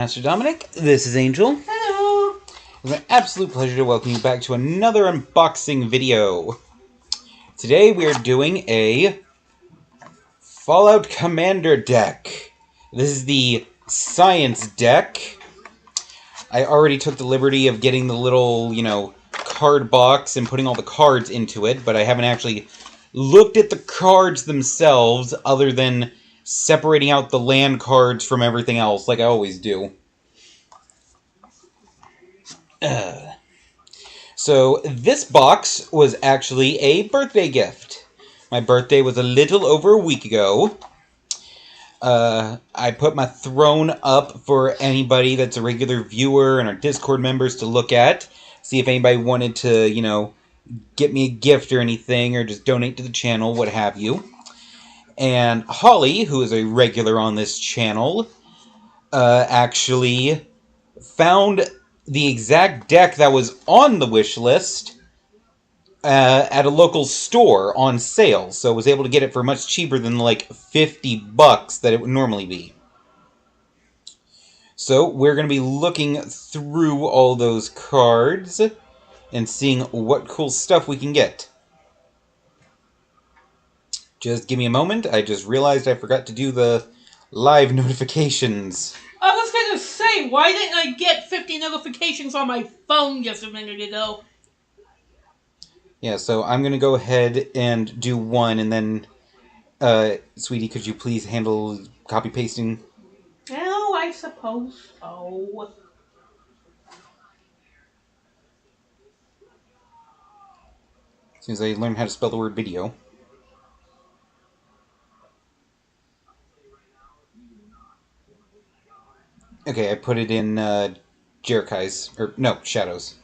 Master Dominic, this is Angel. Hello! It's an absolute pleasure to welcome you back to another unboxing video. Today we are doing a Fallout Commander deck. This is the Science deck. I already took the liberty of getting the little, card box and putting all the cards into it, but I haven't actually looked at the cards themselves other than separating out the land cards from everything else, like I always do. So this box was actually a birthday gift. My birthday was a little over a week ago. I put my throne up for anybody that's a regular viewer and our Discord members to look at. See if anybody wanted to, get me a gift or anything, or just donate to the channel, what have you. And Holly, who is a regular on this channel, actually found the exact deck that was on the wish list at a local store on sale, so I was able to get it for much cheaper than like $50 that it would normally be. So we're going to be looking through all those cards and seeing what cool stuff we can get. Just give me a moment. I just realized I forgot to do the live notifications. I was gonna say, why didn't I get 50 notifications on my phone just a minute ago? Yeah, so I'm going to go ahead and do one, and then, sweetie, could you please handle copy-pasting? Oh, I suppose so. As soon as I learn how to spell the word video. Okay, I put it in, Jerkai's, or, no, Shadows.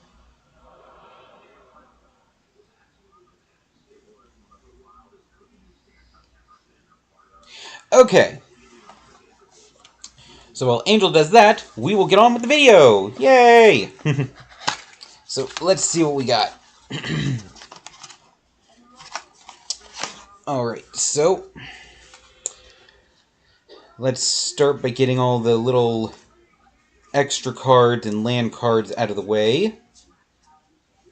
Okay. So while Angel does that, we will get on with the video! Yay! So, let's see what we got. Alright, so let's start by getting all the little extra cards and land cards out of the way.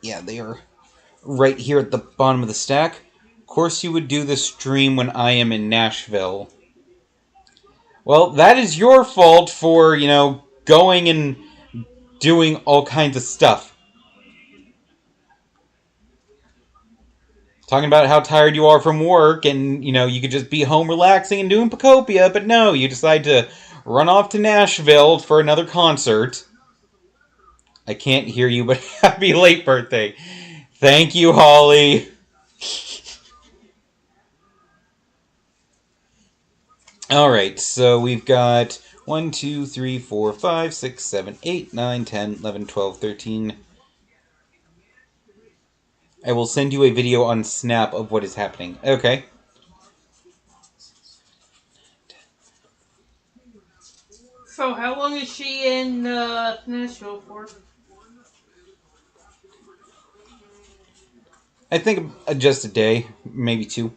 Yeah, they are right here at the bottom of the stack. Of course you would do the stream when I am in Nashville. Well, that is your fault for, going and doing all kinds of stuff. Talking about how tired you are from work and, you could just be home relaxing and doing Pacopia, but no, you decide to run off to Nashville for another concert. I can't hear you, but happy late birthday. Thank you, Holly. Alright, so we've got 1, 2, 3, 4, 5, 6, 7, 8, 9, 10, 11, 12, 13... I will send you a video on Snap of what is happening. Okay. So, how long is she in Nashville for? I think just a day, maybe 2.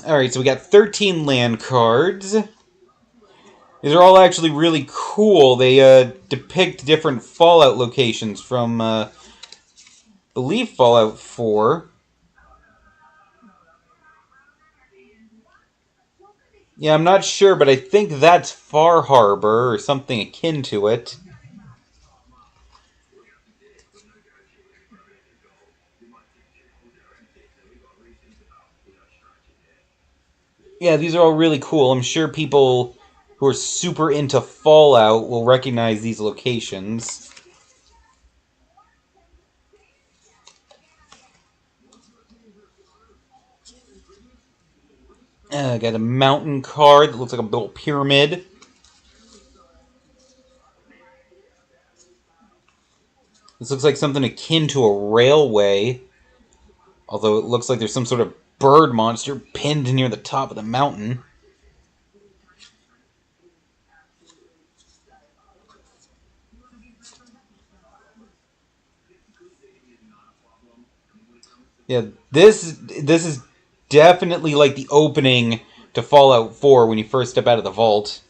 Alright, so we got 13 land cards. These are all actually really cool. They depict different Fallout locations from, I believe, Fallout 4. Yeah, I'm not sure, but I think that's Far Harbor or something akin to it. Yeah, these are all really cool. I'm sure people who are super into Fallout will recognize these locations. Got a mountain card that looks like a little pyramid. This looks like something akin to a railway. Although it looks like there's some sort of bird monster pinned near the top of the mountain. Yeah, this is definitely like the opening to Fallout 4 when you first step out of the vault.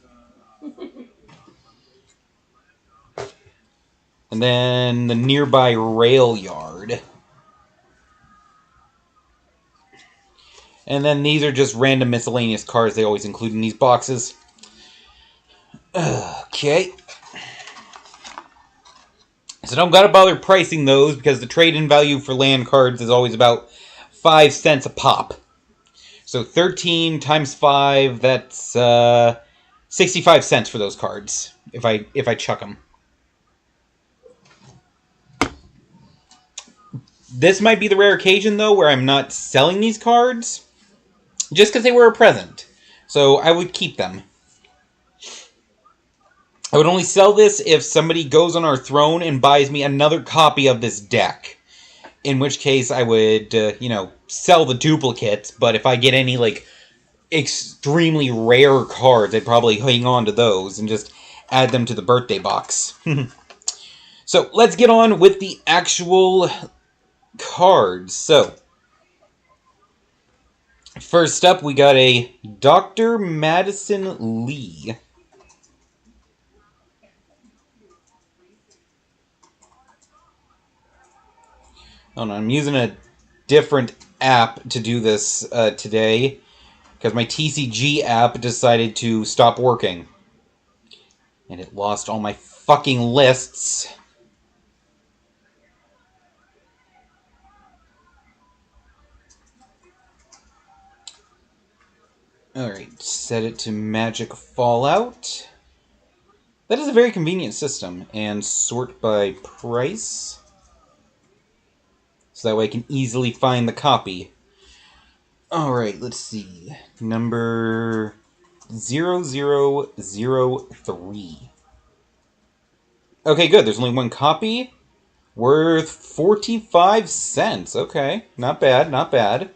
And then the nearby rail yard. And then these are just random miscellaneous cards they always include in these boxes. Okay. So don't gotta bother pricing those because the trade-in value for land cards is always about 5 cents a pop. So 13 times 5, that's 65 cents for those cards if I chuck them. This might be the rare occasion though where I'm not selling these cards just because they were a present. So I would keep them. I would only sell this if somebody goes on our throne and buys me another copy of this deck. In which case I would, sell the duplicates. But if I get any, extremely rare cards, I'd probably hang on to those and just add them to the birthday box. So, let's get on with the actual cards. So, first up, we got a Dr. Madison Lee. Oh no, I'm using a different app to do this today because my TCG app decided to stop working. And it lost all my fucking lists. Alright, set it to Magic Fallout. That is a very convenient system. And sort by price. So that way I can easily find the copy. Alright, let's see. Number 0003. Okay, good. There's only one copy. Worth 45 cents. Okay, not bad, not bad.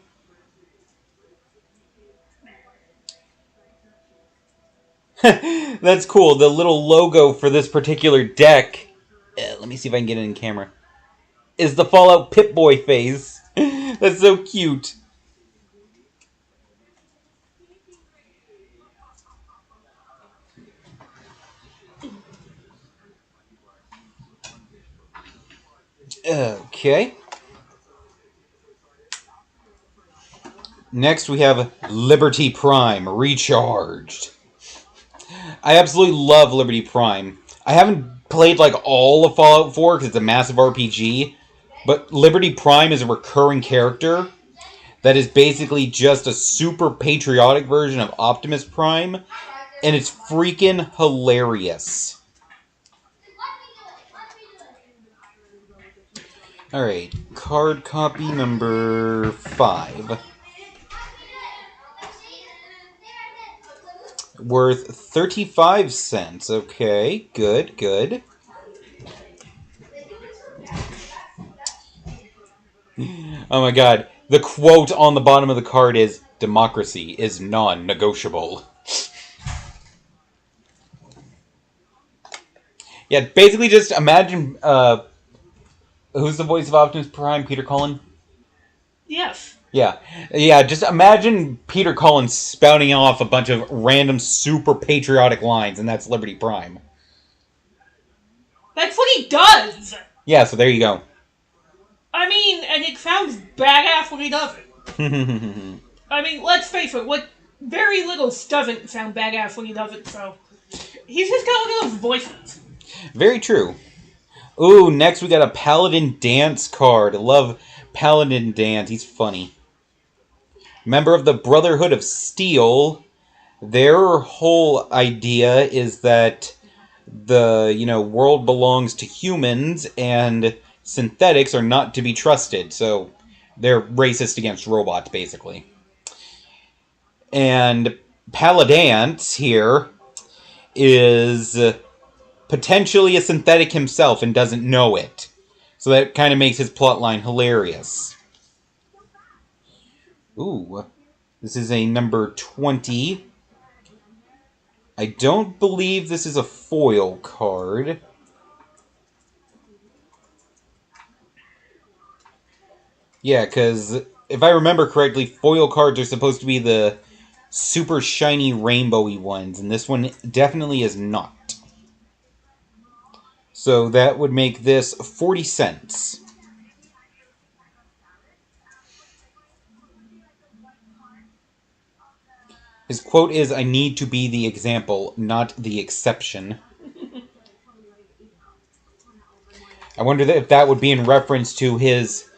That's cool. The little logo for this particular deck, let me see if I can get it in camera, is the Fallout Pip-Boy face. That's so cute. Okay. Next we have Liberty Prime Recharged. I absolutely love Liberty Prime. I haven't played all of Fallout 4 because it's a massive RPG, but Liberty Prime is a recurring character that is basically just a super patriotic version of Optimus Prime, and it's freaking hilarious. Alright, card copy number 5. Worth 35 cents. Okay, good, good. Oh my god. The quote on the bottom of the card is, "Democracy is non-negotiable." Yeah, basically just imagine, who's the voice of Optimus Prime? Peter Cullen? Yes. Yeah, just imagine Peter Cullen spouting off a bunch of random super patriotic lines, and that's Liberty Prime. That's what he does! Yeah, so there you go. I mean, and it sounds badass when he does it. I mean, let's face it, what very little doesn't sound badass when he does it, so... He's just got one of those voices. Very true. Ooh, next we got a Paladin Dance card. I love Paladin Dance. He's funny. Member of the Brotherhood of Steel. Their whole idea is that the, world belongs to humans and synthetics are not to be trusted. So they're racist against robots, basically. And Paladance here is potentially a synthetic himself and doesn't know it. So that kind of makes his plotline hilarious. Ooh, this is a number 20. I don't believe this is a foil card. Yeah, because if I remember correctly, foil cards are supposed to be the super shiny rainbowy ones, and this one definitely is not. So that would make this 40 cents. His quote is, "I need to be the example, not the exception." I wonder if that would be in reference to his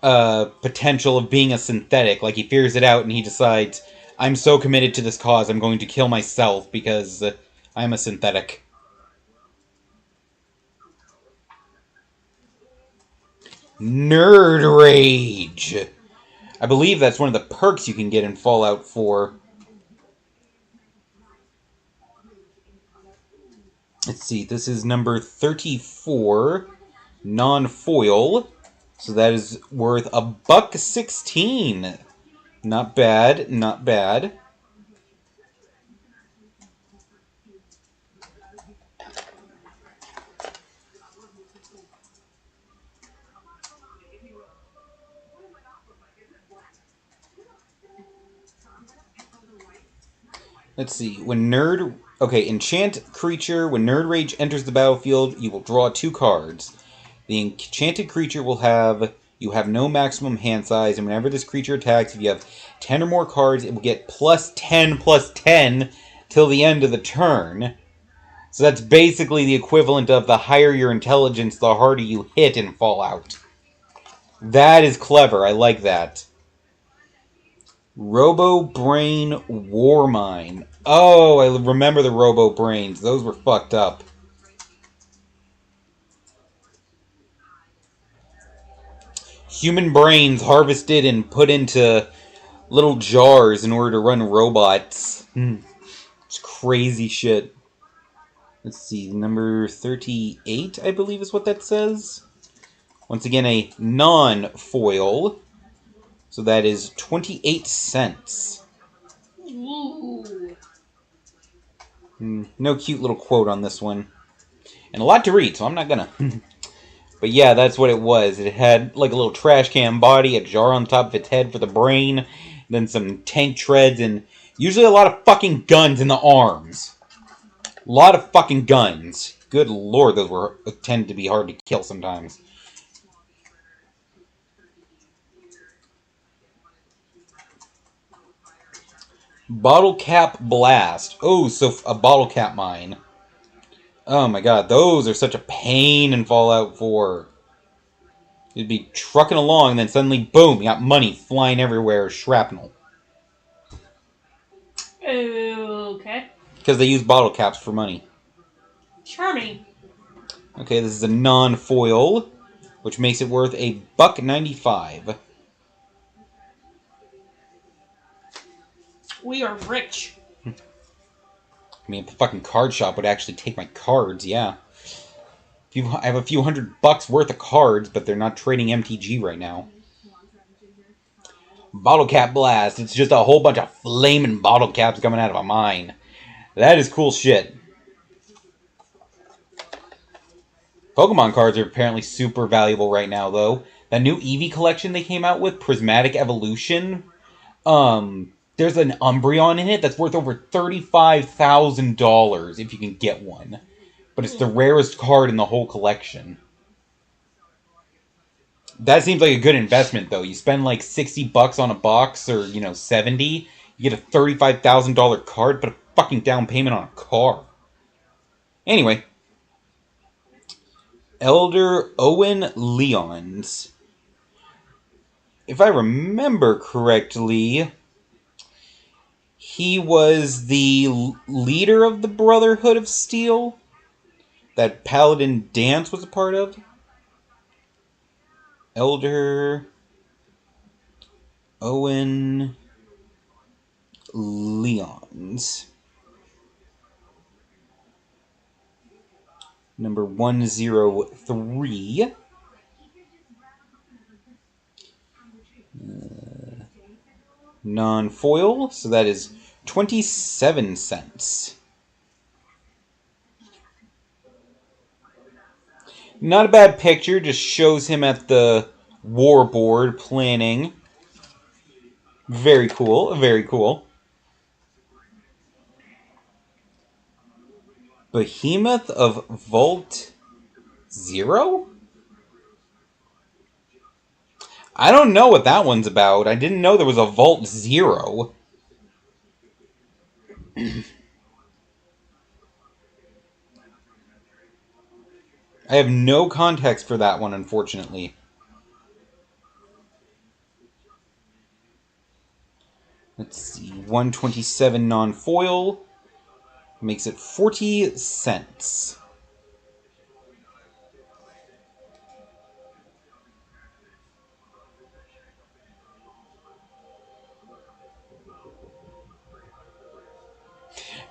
potential of being a synthetic. Like, he figures it out and he decides, I'm so committed to this cause, I'm going to kill myself because I'm a synthetic. Nerd Rage! I believe that's one of the perks you can get in Fallout 4. Let's see, this is number 34, non-foil. So that is worth $1.16. Not bad, not bad. Let's see. Enchant creature. When Nerd Rage enters the battlefield, you will draw 2 cards. The enchanted creature you have no maximum hand size, and whenever this creature attacks, if you have 10 or more cards, it will get +10/+10 till the end of the turn. So that's basically the equivalent of the higher your intelligence, the harder you hit in Fallout. That is clever. I like that. Robo Brain Warmine. Oh, I remember the Robo Brains. Those were fucked up. Human brains harvested and put into little jars in order to run robots. It's crazy shit. Let's see, number 38, I believe is what that says. Once again, a non-foil. So that is 28 cents. Ooh. No cute little quote on this one. And a lot to read, so I'm not gonna. But yeah, that's what it was. It had like a little trash can body, a jar on top of its head for the brain, then some tank treads, and usually a lot of fucking guns in the arms. A lot of fucking guns. Good lord, those tend to be hard to kill sometimes. Bottle Cap Blast. Oh, so a bottle cap mine. Oh my god, those are such a pain in Fallout 4. You'd be trucking along, and then suddenly, boom, you got money flying everywhere, shrapnel. Okay. Because they use bottle caps for money. Charming. Okay, this is a non-foil, which makes it worth $1.95. We are rich. I mean, if the fucking card shop would actually take my cards, yeah. I have a few $100 worth of cards, but they're not trading MTG right now. Bottle Cap Blast. It's just a whole bunch of flaming bottle caps coming out of a mine. That is cool shit. Pokemon cards are apparently super valuable right now, though. That new Eevee collection they came out with, Prismatic Evolution, there's an Umbreon in it that's worth over $35,000 if you can get one. But it's the rarest card in the whole collection. That seems like a good investment, though. You spend like $60 on a box, or, you know, 70, you get a $35,000 card, put a fucking down payment on a car. Anyway. Elder Owen Leons. If I remember correctly, he was the leader of the Brotherhood of Steel that Paladin Dance was a part of. Elder Owen Leons. Number 103. Non-foil, so that is 27 cents. Not a bad picture, just shows him at the war board planning. Very cool, very cool. Behemoth of Volt 0? I don't know what that one's about. I didn't know there was a Vault 0. I have no context for that one, unfortunately. Let's see. 127 non-foil makes it 40 cents.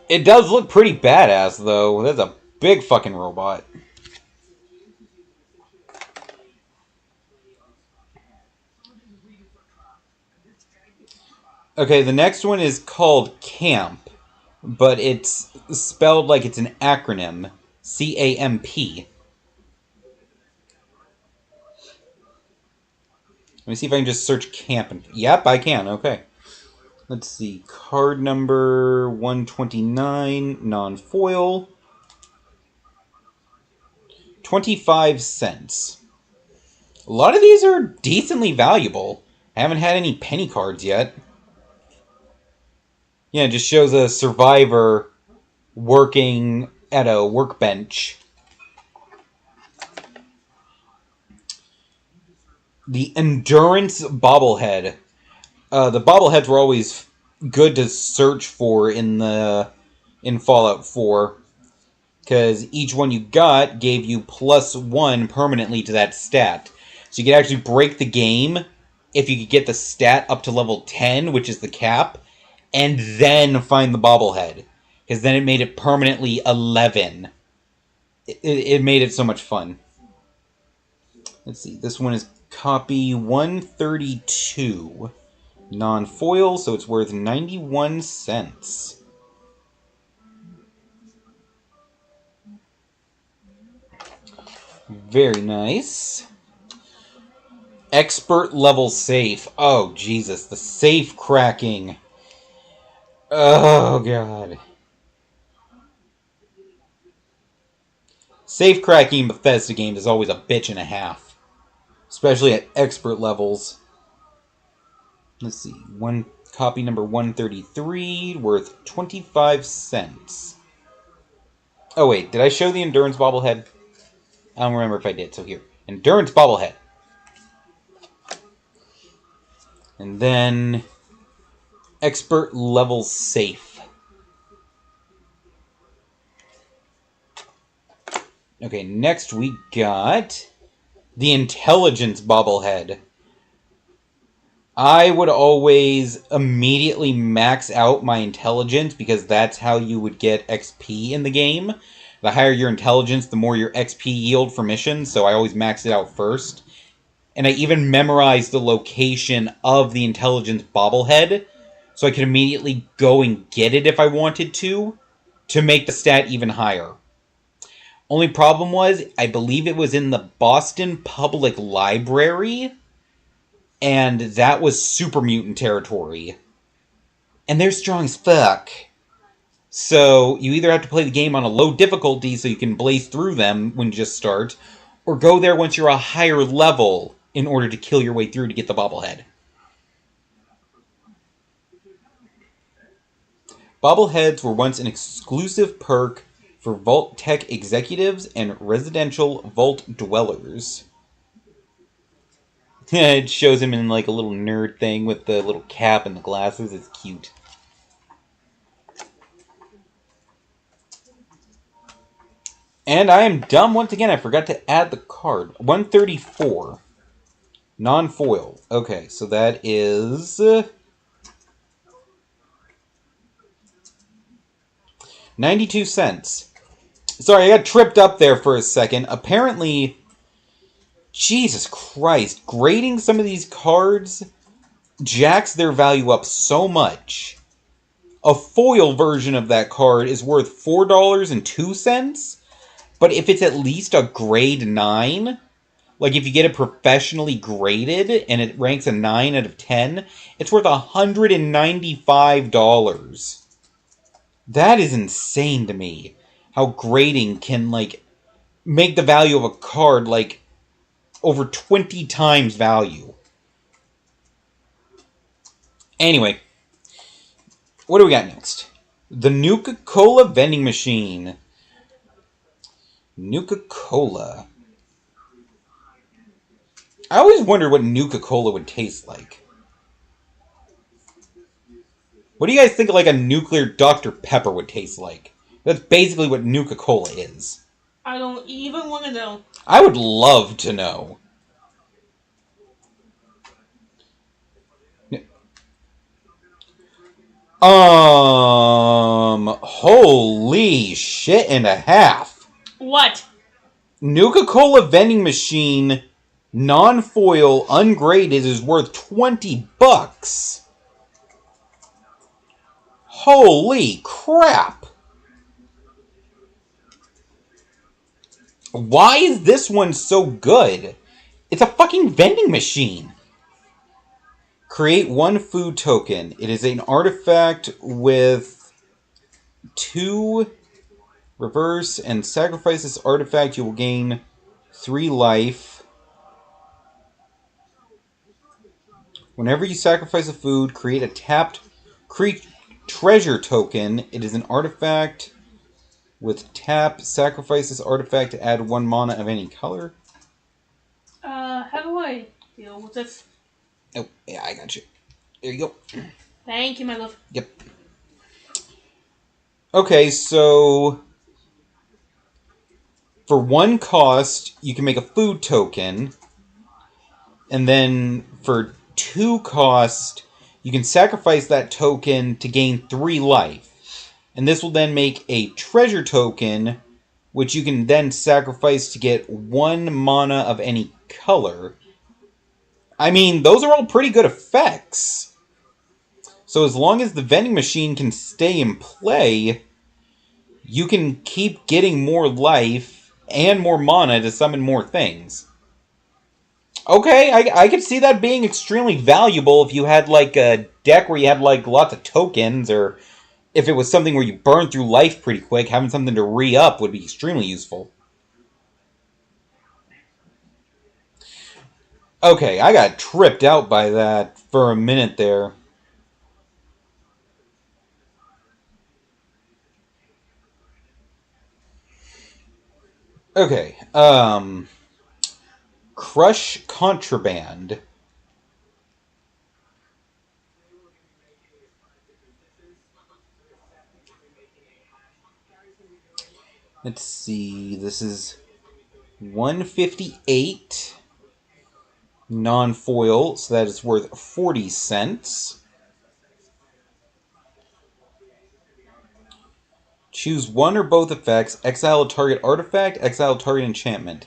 It does look pretty badass, though. That's a big fucking robot. Okay, the next one is called Camp, but it's spelled like it's an acronym. C-A-M-P. Let me see if I can just search Camp. Yep, I can. Okay. Let's see. Card number 129, non-foil. 25 cents. A lot of these are decently valuable. I haven't had any penny cards yet. Yeah, it just shows a survivor working at a workbench. The Endurance Bobblehead. The bobbleheads were always good to search for in Fallout 4. Because each one you got gave you +1 permanently to that stat. So you could actually break the game if you could get the stat up to level 10, which is the cap, and then find the bobblehead. Because then it made it permanently 11. It made it so much fun. Let's see, this one is copy 132. Non-foil, so it's worth 91 cents. Very nice. Expert level safe. Oh, Jesus. The safe cracking. Oh, God. Safe cracking in Bethesda games is always a bitch and a half. Especially at expert levels. Let's see. Copy number 133, worth 25 cents. Oh, wait. Did I show the Endurance Bobblehead? I don't remember if I did, so here. Endurance Bobblehead. And then expert level safe. Okay, next we got the Intelligence Bobblehead. I would always immediately max out my intelligence because that's how you would get XP in the game. The higher your intelligence, the more your XP yield for missions, so I always max it out first. And I even memorized the location of the Intelligence Bobblehead, so I could immediately go and get it if I wanted to make the stat even higher. Only problem was, I believe it was in the Boston Public Library, and that was Super Mutant territory. And they're strong as fuck. So, you either have to play the game on a low difficulty so you can blaze through them when you just start, or go there once you're a higher level in order to kill your way through to get the bobblehead. Bobbleheads were once an exclusive perk for Vault Tech executives and residential Vault dwellers. It shows him in like a little nerd thing with the little cap and the glasses. It's cute. And I am dumb once again. I forgot to add the card. 134. Non-foil. Okay, so that is 92 cents. Sorry, I got tripped up there for a second. Apparently, Jesus Christ, grading some of these cards jacks their value up so much. A foil version of that card is worth $4.02, but if it's at least a grade 9, like if you get it professionally graded and it ranks a 9 out of 10, it's worth $195. That is insane to me. How grading can, like, make the value of a card like over 20 times value. Anyway, what do we got next? The Nuka-Cola vending machine. Nuka-Cola. I always wondered what Nuka-Cola would taste like. What do you guys think like a nuclear Dr. Pepper would taste like? That's basically what Nuka-Cola is. I don't even want to know. I would love to know. Holy shit and a half. What? Nuka-Cola vending machine, non-foil, ungraded, is worth $20. Holy crap. Why is this one so good? It's a fucking vending machine. Create one food token. It is an artifact with 2 reverse, and sacrifice this artifact. You will gain 3 life. Whenever you sacrifice a food, create a tapped treasure token. It is an artifact with tap. Sacrifice this artifact to add 1 mana of any color. How do I deal with this? Oh, yeah, I got you. There you go. Thank you, my love. Yep. Okay, so for 1 cost, you can make a food token. And then for 2 cost, you can sacrifice that token to gain 3 life. And this will then make a treasure token, which you can then sacrifice to get 1 mana of any color. I mean, those are all pretty good effects. So as long as the vending machine can stay in play, you can keep getting more life and more mana to summon more things. Okay, I could see that being extremely valuable if you had like a deck where you had like lots of tokens, or if it was something where you burn through life pretty quick, having something to re-up would be extremely useful. Okay, I got tripped out by that for a minute there. Okay, Crush Contraband. Let's see, this is 158 non-foil, so that is worth 40 cents. Choose one or both effects, exile a target artifact, exile a target enchantment.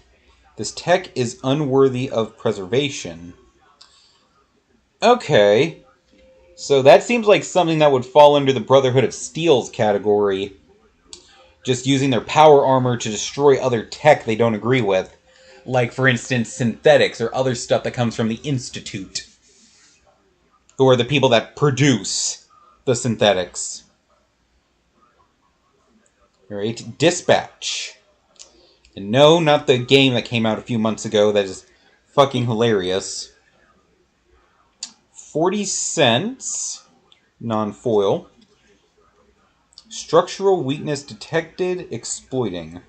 This tech is unworthy of preservation. Okay, so that seems like something that would fall under the Brotherhood of Steel's category. Just using their power armor to destroy other tech they don't agree with. Like, for instance, synthetics or other stuff that comes from the Institute. Who are the people that produce the synthetics. Alright, Dispatch. And no, not the game that came out a few months ago that is fucking hilarious. 40 cents. Non-foil. Structural weakness detected. Exploiting.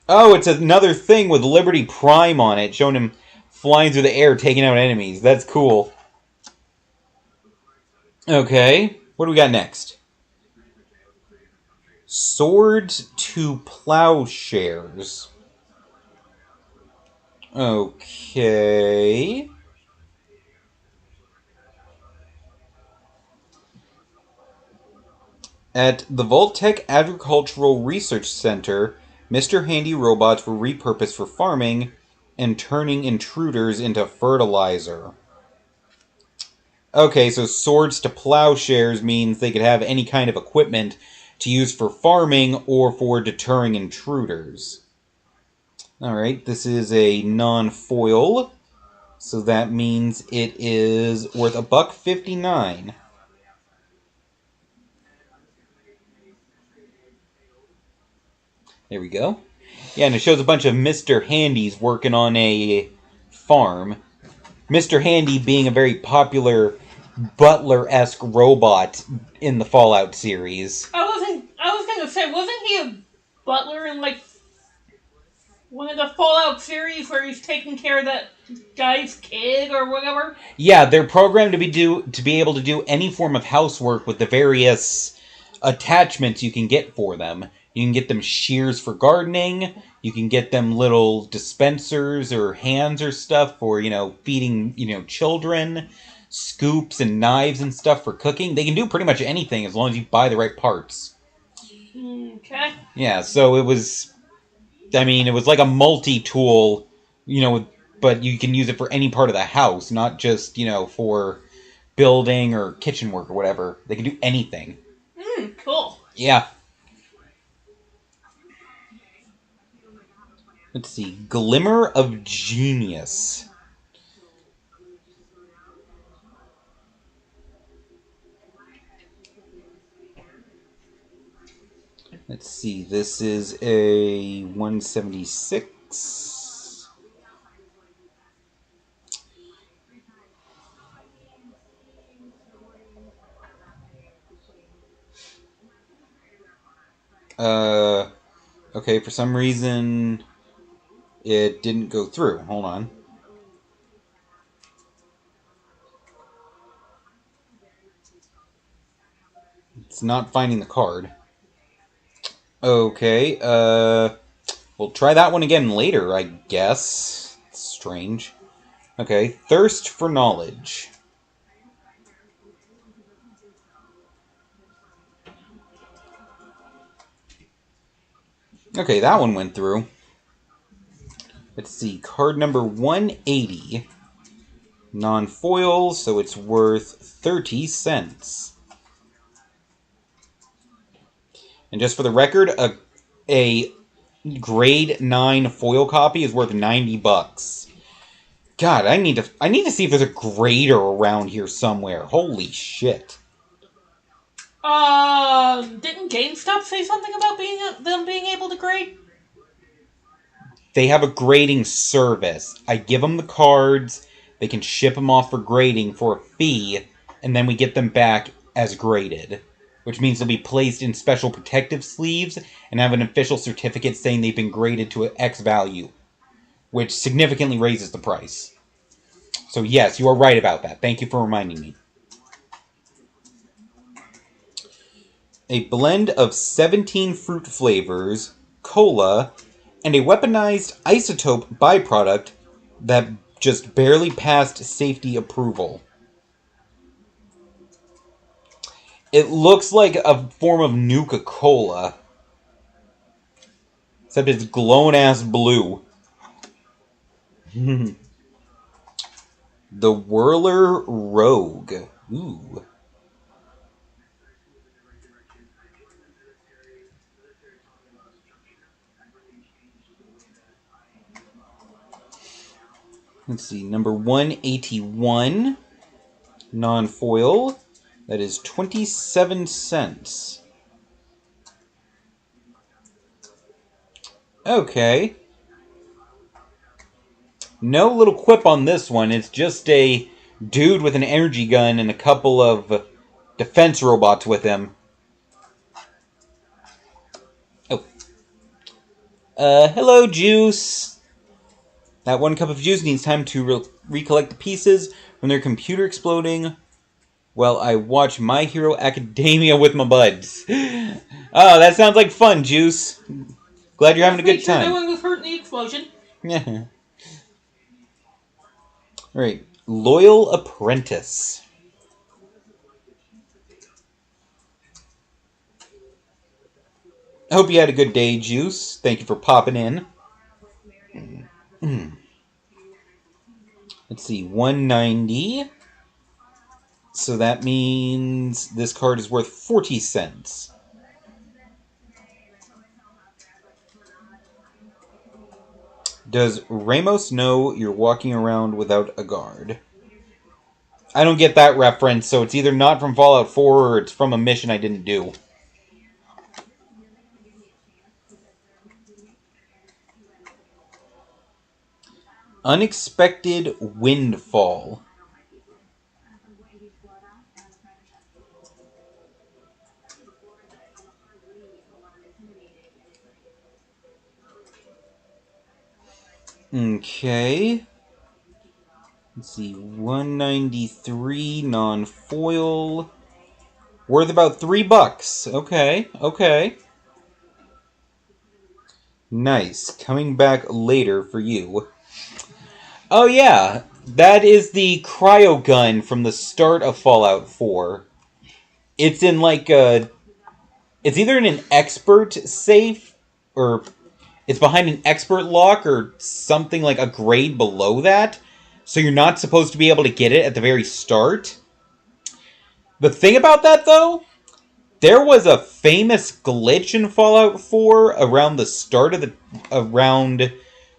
Oh, it's another thing with Liberty Prime on it, showing him flying through the air, taking out enemies. That's cool. Okay, what do we got next? Swords to Plowshares. Okay. At the Voltec Agricultural Research Center, Mr. Handy robots were repurposed for farming and turning intruders into fertilizer. Okay, so swords to plowshares means they could have any kind of equipment to use for farming or for deterring intruders. Alright, this is a non-foil, so that means it is worth $1.59. There we go. Yeah, and it shows a bunch of Mr. Handys working on a farm. Mr. Handy being a very popular butler-esque robot in the Fallout series. I was gonna say, wasn't he a butler in like one of the Fallout series where he's taking care of that guy's kid or whatever? Yeah, they're programmed to be able to do any form of housework with the various attachments you can get for them. You can get them shears for gardening. You can get them little dispensers or hands or stuff for, feeding, children. Scoops and knives and stuff for cooking. They can do pretty much anything as long as you buy the right parts. Okay. Yeah, so it was like a multi-tool, but you can use it for any part of the house, not just, for building or kitchen work or whatever. They can do anything. Cool. Yeah. Let's see. Glimmer of Genius. Let's see. This is a 176. Okay, for some reason it didn't go through. Hold on. It's not finding the card. Okay, we'll try that one again later, I guess. It's strange. Okay, Thirst for Knowledge. Okay, that one went through. Let's see, card number 180. Non-foil, so it's worth 30 cents. And just for the record, a grade 9 foil copy is worth 90 bucks. God, I need to see if there's a grader around here somewhere. Holy shit. Didn't GameStop say something about them being able to grade? They have a grading service. I give them the cards, they can ship them off for grading for a fee, and then we get them back as graded. Which means they'll be placed in special protective sleeves and have an official certificate saying they've been graded to X value, which significantly raises the price. So yes, you are right about that. Thank you for reminding me. A blend of 17 fruit flavors, cola, and a weaponized isotope byproduct that just barely passed safety approval. It looks like a form of Nuka-Cola. Except it's glowing-ass blue. The Whirler Rogue. Ooh. Let's see, number 181. Non-foil. That is 27 cents. Okay. No little quip on this one. It's just a dude with an energy gun and a couple of defense robots with him. Oh. Hello, Juice. That one cup of juice needs time to recollect the pieces from their computer exploding while I watch My Hero Academia with my buds. Oh, that sounds like fun, Juice. Glad you're having a good time. No one was hurt in the explosion. Yeah. Alright. Loyal Apprentice. I hope you had a good day, Juice. Thank you for popping in. Let's see, 190. So that means this card is worth 40 cents. Does Ramos know you're walking around without a guard? I don't get that reference, so it's either not from Fallout 4 or it's from a mission I didn't do. Unexpected windfall. Okay. Let's see. 193 non-foil. Worth about $3. Okay, okay. Nice. Coming back later for you. Oh yeah, that is the cryo gun from the start of Fallout 4. It's in like a... It's either in an expert safe, or it's behind an expert lock, or something like a grade below that. So you're not supposed to be able to get it at the very start. The thing about that, though, there was a famous glitch in Fallout 4 around the start of the... around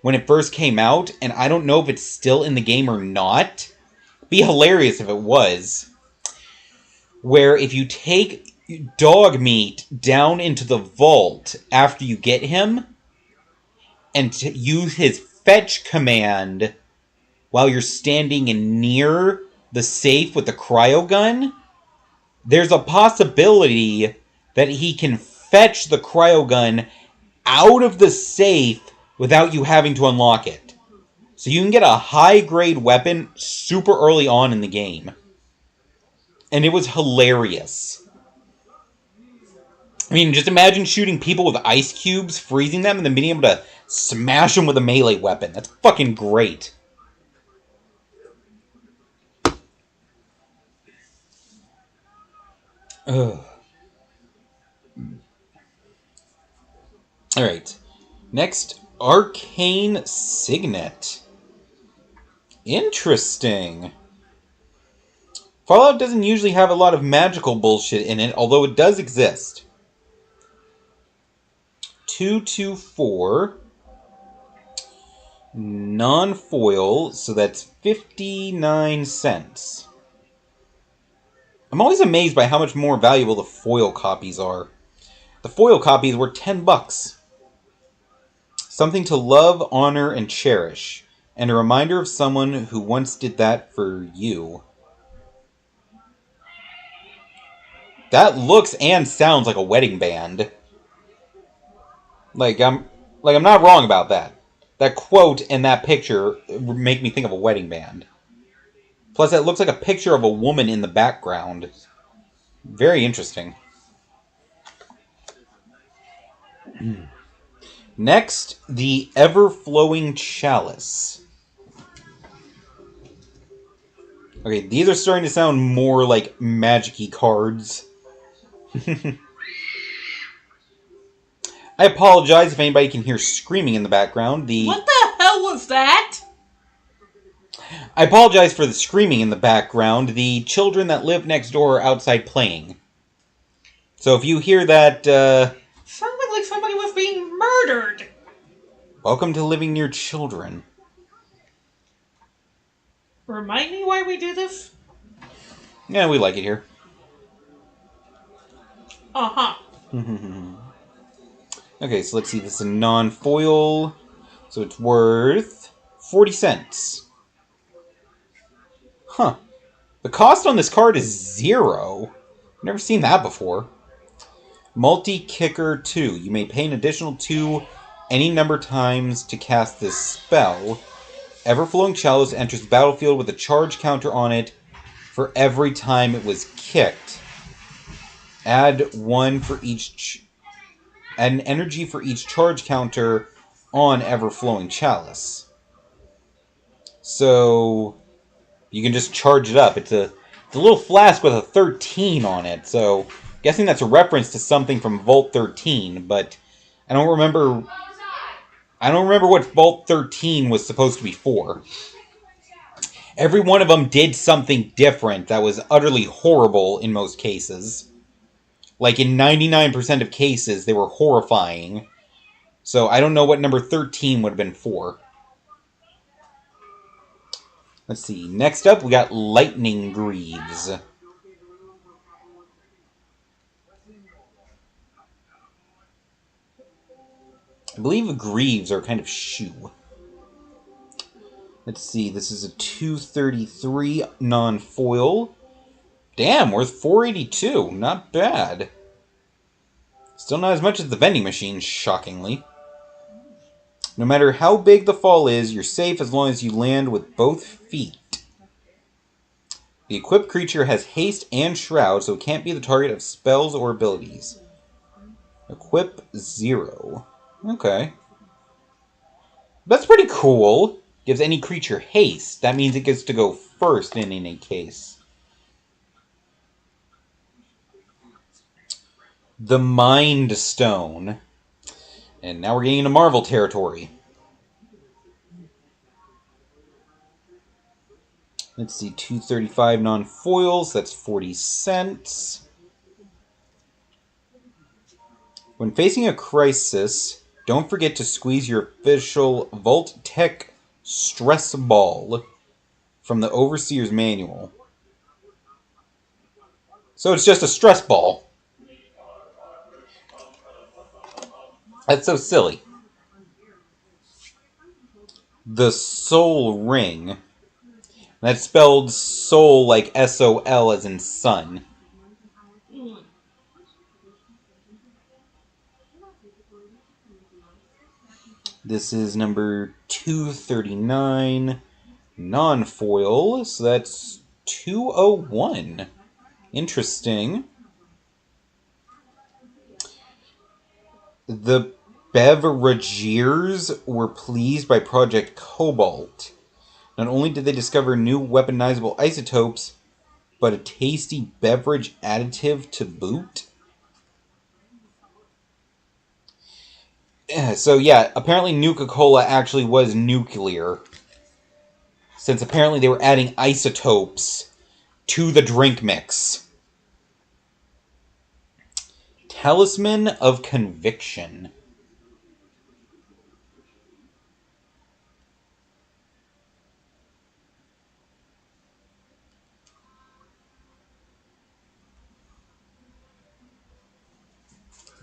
when it first came out, and I don't know if it's still in the game or not. It'd be hilarious if it was. Where if you take dog meat down into the vault after you get him, and use his fetch command while you're standing near the safe with the cryo gun, there's a possibility that he can fetch the cryo gun out of the safe without you having to unlock it. So you can get a high-grade weapon super early on in the game. And it was hilarious. I mean, just imagine shooting people with ice cubes, freezing them, and then being able to smash them with a melee weapon. That's fucking great. Ugh. Alright. Next, Arcane Signet. Interesting. Fallout doesn't usually have a lot of magical bullshit in it, although it does exist. 224. Non-foil, so that's 59 cents. I'm always amazed by how much more valuable the foil copies are. The foil copies were $10. Something to love, honor, and cherish. And a reminder of someone who once did that for you. That looks and sounds like a wedding band. I'm not wrong about that. That quote and that picture make me think of a wedding band. Plus, it looks like a picture of a woman in the background. Very interesting. Next, the Ever-Flowing Chalice. Okay, these are starting to sound more like magic-y cards. I apologize if anybody can hear screaming in the background. What the hell was that? I apologize for the screaming in the background. The children that live next door are outside playing. So if you hear that, Sounded like somebody was being murdered. welcome to living near children. Remind me why we do this? Yeah, we like it here. Uh-huh. Okay, so let's see. This is a non-foil. So it's worth 40 cents. Huh. The cost on this card is 0. Never seen that before. Multi-Kicker 2. You may pay an additional 2 any number of times to cast this spell. Ever-Flowing Chalice enters the battlefield with a charge counter on it for every time it was kicked. Add 1 for each... add an energy for each charge counter on Ever-Flowing Chalice. So... you can just charge it up. It's a little flask with a 13 on it, so... guessing that's a reference to something from Vault 13, but... I don't remember what Vault 13 was supposed to be for. Every one of them did something different that was utterly horrible in most cases. Like, in 99% of cases, they were horrifying. So, I don't know what number 13 would have been for. Let's see. Next up, we got Lightning Greaves. I believe greaves are a kind of shoe. Let's see, this is a 233 non-foil. Damn, worth 482. Not bad. Still not as much as the vending machine, shockingly. No matter how big the fall is, you're safe as long as you land with both feet. The equipped creature has haste and shroud, so it can't be the target of spells or abilities. Equip 0. Okay. That's pretty cool. Gives any creature haste. That means it gets to go first in any case. The Mind Stone. And now we're getting into Marvel territory. Let's see, 235 non-foils, that's 40 cents. When facing a crisis, don't forget to squeeze your official Vault Tech Stress Ball from the Overseer's Manual. So it's just a stress ball. That's so silly. The Soul Ring. That's spelled soul like S-O-L as in sun. This is number 239 non-foil, so that's 201. Interesting. The Beveragiers were pleased by Project Cobalt. Not only did they discover new weaponizable isotopes, but a tasty beverage additive to boot. So yeah, apparently Nuka-Cola actually was nuclear. Since apparently they were adding isotopes to the drink mix. Talisman of Conviction.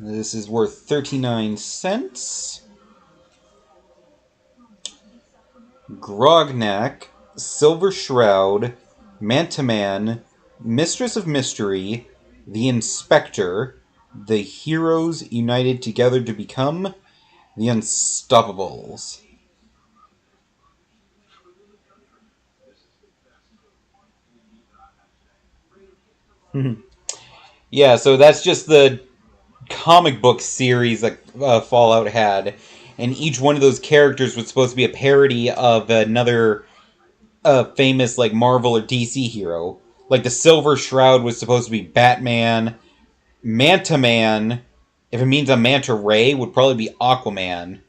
This is worth 39 cents. Grognak, Silver Shroud, Mantaman, Mistress of Mystery, the Inspector, the heroes united together to become the Unstoppables. Yeah, so that's just the comic book series that Fallout had, and each one of those characters was supposed to be a parody of another famous like Marvel or DC hero. Like the Silver Shroud was supposed to be Batman. Manta Man, if it means a manta ray, would probably be Aquaman.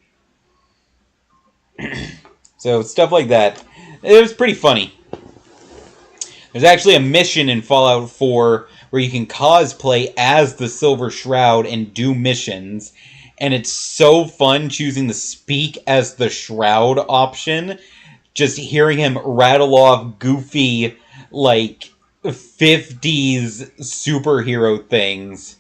So stuff like that. It was pretty funny. There's actually a mission in Fallout 4 where you can cosplay as the Silver Shroud and do missions. And it's so fun choosing the Speak as the Shroud option. Just hearing him rattle off goofy, like, 50s superhero things.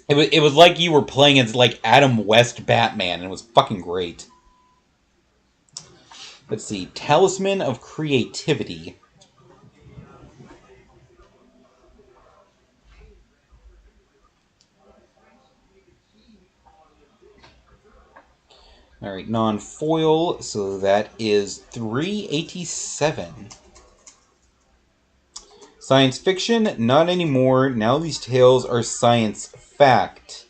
It was like you were playing as, like, Adam West Batman, and it was fucking great. Let's see. Talisman of Creativity. Alright, non-foil, so that is 387. Science fiction? Not anymore. Now these tales are science fact.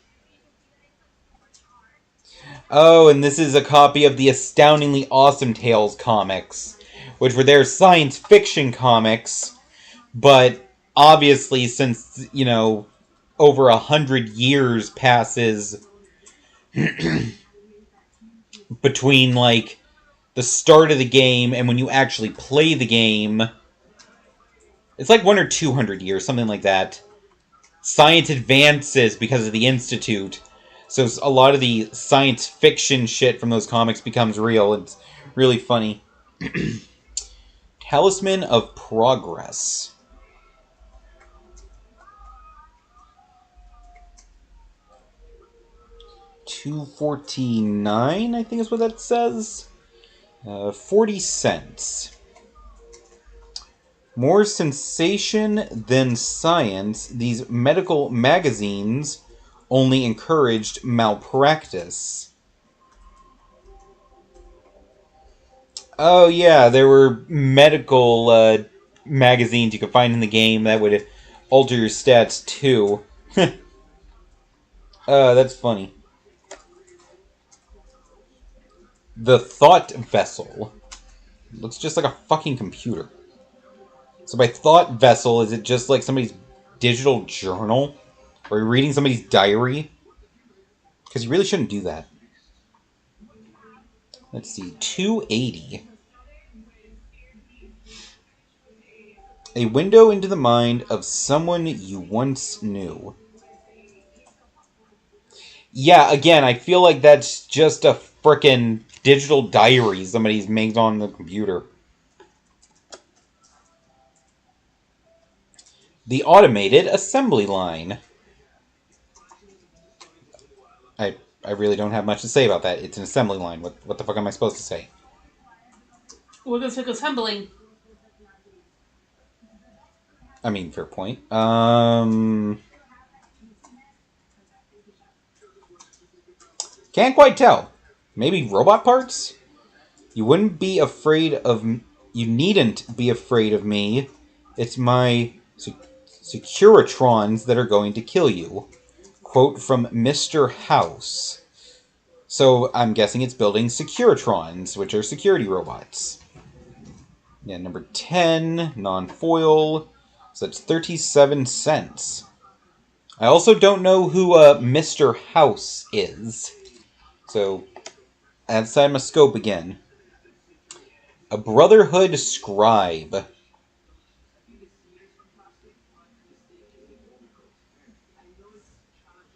Oh, and this is a copy of the Astoundingly Awesome Tales comics, which were their science fiction comics, but obviously since, you know, over 100 years passes between, like, the start of the game and when you actually play the game, it's like 1 or 200 years, something like that. Science advances because of the Institute. So a lot of the science fiction shit from those comics becomes real. It's really funny. Talisman of Progress. $2.49, I think is what that says. 40 cents. More sensation than science, these medical magazines only encouraged malpractice. Oh yeah, there were medical magazines you could find in the game that would alter your stats too. That's funny. The thought vessel. Looks just like a fucking computer. So by thought vessel, is it just like somebody's digital journal? Or are you reading somebody's diary? Because you really shouldn't do that. Let's see, 280. A window into the mind of someone you once knew. Yeah, again, I feel like that's just a frickin' digital diary somebody's made on the computer. The automated assembly line. I really don't have much to say about that. It's an assembly line. What the fuck am I supposed to say? We're gonna take assembling. I mean, fair point. Can't quite tell. Maybe robot parts? You wouldn't be afraid of... You needn't be afraid of me. It's my Securitrons that are going to kill you. Quote from Mr. House. So I'm guessing it's building Securitrons, which are security robots. Yeah, number 10, non-foil. So that's 37 cents. I also don't know who Mr. House is. So, outside my scope again. A Brotherhood Scribe.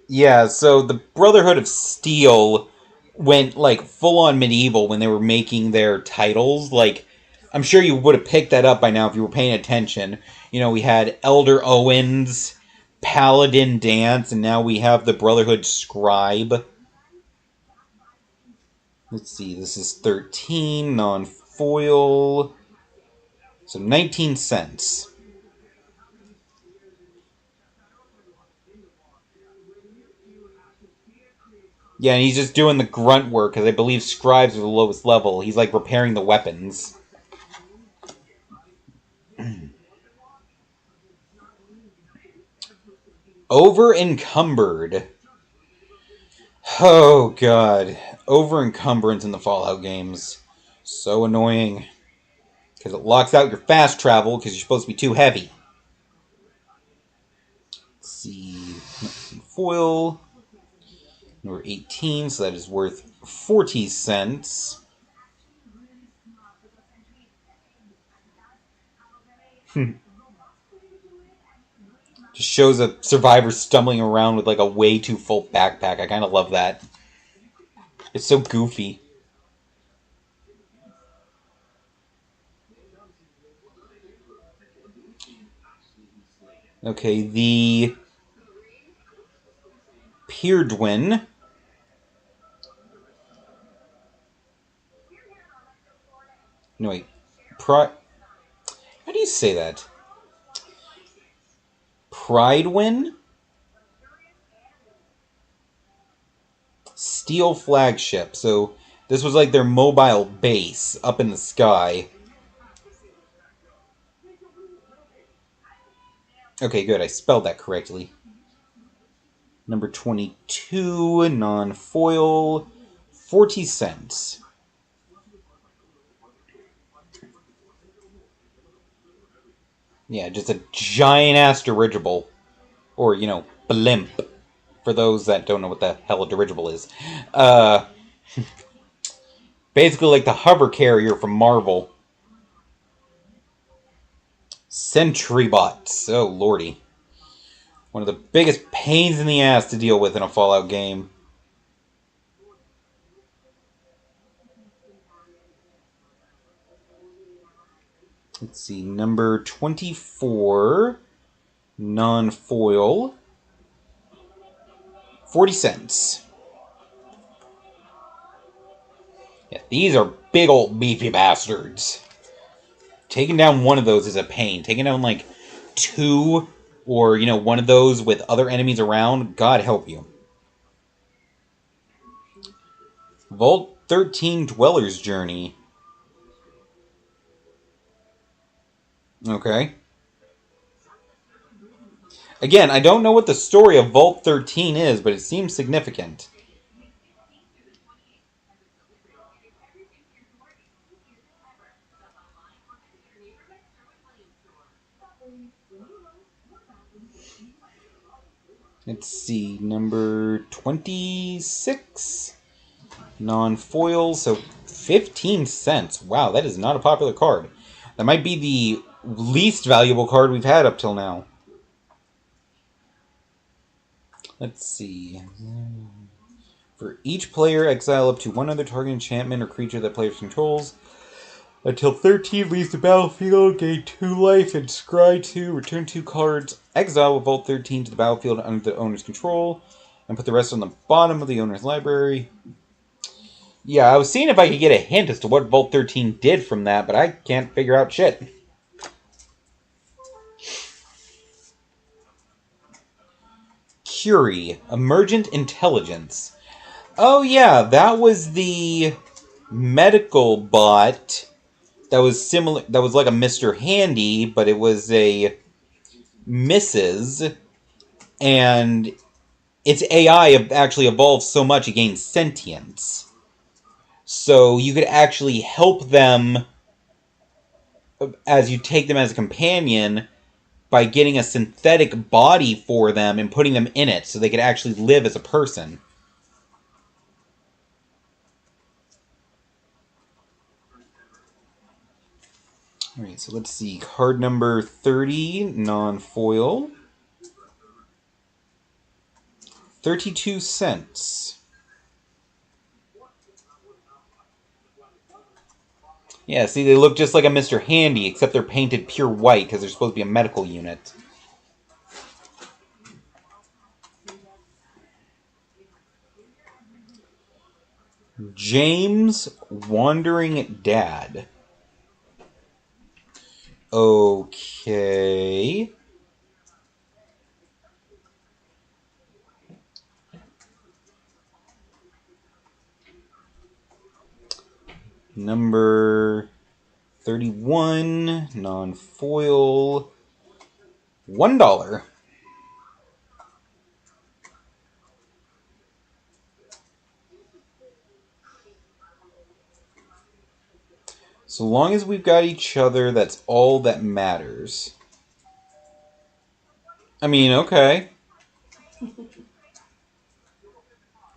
Yeah, so the Brotherhood of Steel went, like, full-on medieval when they were making their titles. Like, I'm sure you would have picked that up by now if you were paying attention. You know, we had Elder Owens, Paladin Dance, and now we have the Brotherhood Scribe. Let's see, this is 13, non-foil. So 19 cents. Yeah, and he's just doing the grunt work, because I believe scribes are the lowest level. He's, like, repairing the weapons. Over-encumbered. Oh, God. Over-encumbrance in the Fallout games. So annoying. Because it locks out your fast travel, because you're supposed to be too heavy. Let's see. Foil. Number 18, so that is worth 40 cents. Just shows a survivor stumbling around with like a way too full backpack. I kind of love that. It's so goofy. Okay, the Peerdwin. No, wait. How do you say that? Pridewin? Steel flagship. So this was like their mobile base up in the sky. Okay, good. I spelled that correctly. Number 22, non-foil, 40 cents. Yeah, just a giant-ass dirigible. Or, you know, blimp. For those that don't know what the hell a dirigible is. Basically like the hover carrier from Marvel. Sentry bots. Oh, lordy. One of the biggest pains in the ass to deal with in a Fallout game. Let's see, number 24, non-foil, 40 cents. Yeah, these are big old beefy bastards. Taking down one of those is a pain. Taking down, like, two or, one of those with other enemies around, God help you. Vault 13 Dweller's Journey. Okay. Again, I don't know what the story of Vault 13 is, but it seems significant. Let's see, number 26. Non-foil, so 15 cents. Wow, that is not a popular card. That might be the least valuable card we've had up till now. Let's see. For each player, exile up to one other target enchantment or creature that player controls. Until 13 leaves the battlefield, gain 2 life and scry 2, return 2 cards, exile with Vault 13 to the battlefield under the owner's control, and put the rest on the bottom of the owner's library. Yeah, I was seeing if I could get a hint as to what Vault 13 did from that, but I can't figure out shit. Curie, Emergent Intelligence. Oh yeah, that was the medical bot that was similar. That was like a Mr. Handy, but it was a Mrs. And its AI actually evolved so much it gained sentience. So you could actually help them as you take them as a companion by getting a synthetic body for them and putting them in it so they could actually live as a person. Alright, so let's see. Card number 30, non-foil. 32 cents. Yeah, see, they look just like a Mr. Handy, except they're painted pure white because they're supposed to be a medical unit. James Wandering Dad. Okay. Number 31, non-foil, $1. So long as we've got each other, that's all that matters. I mean, okay.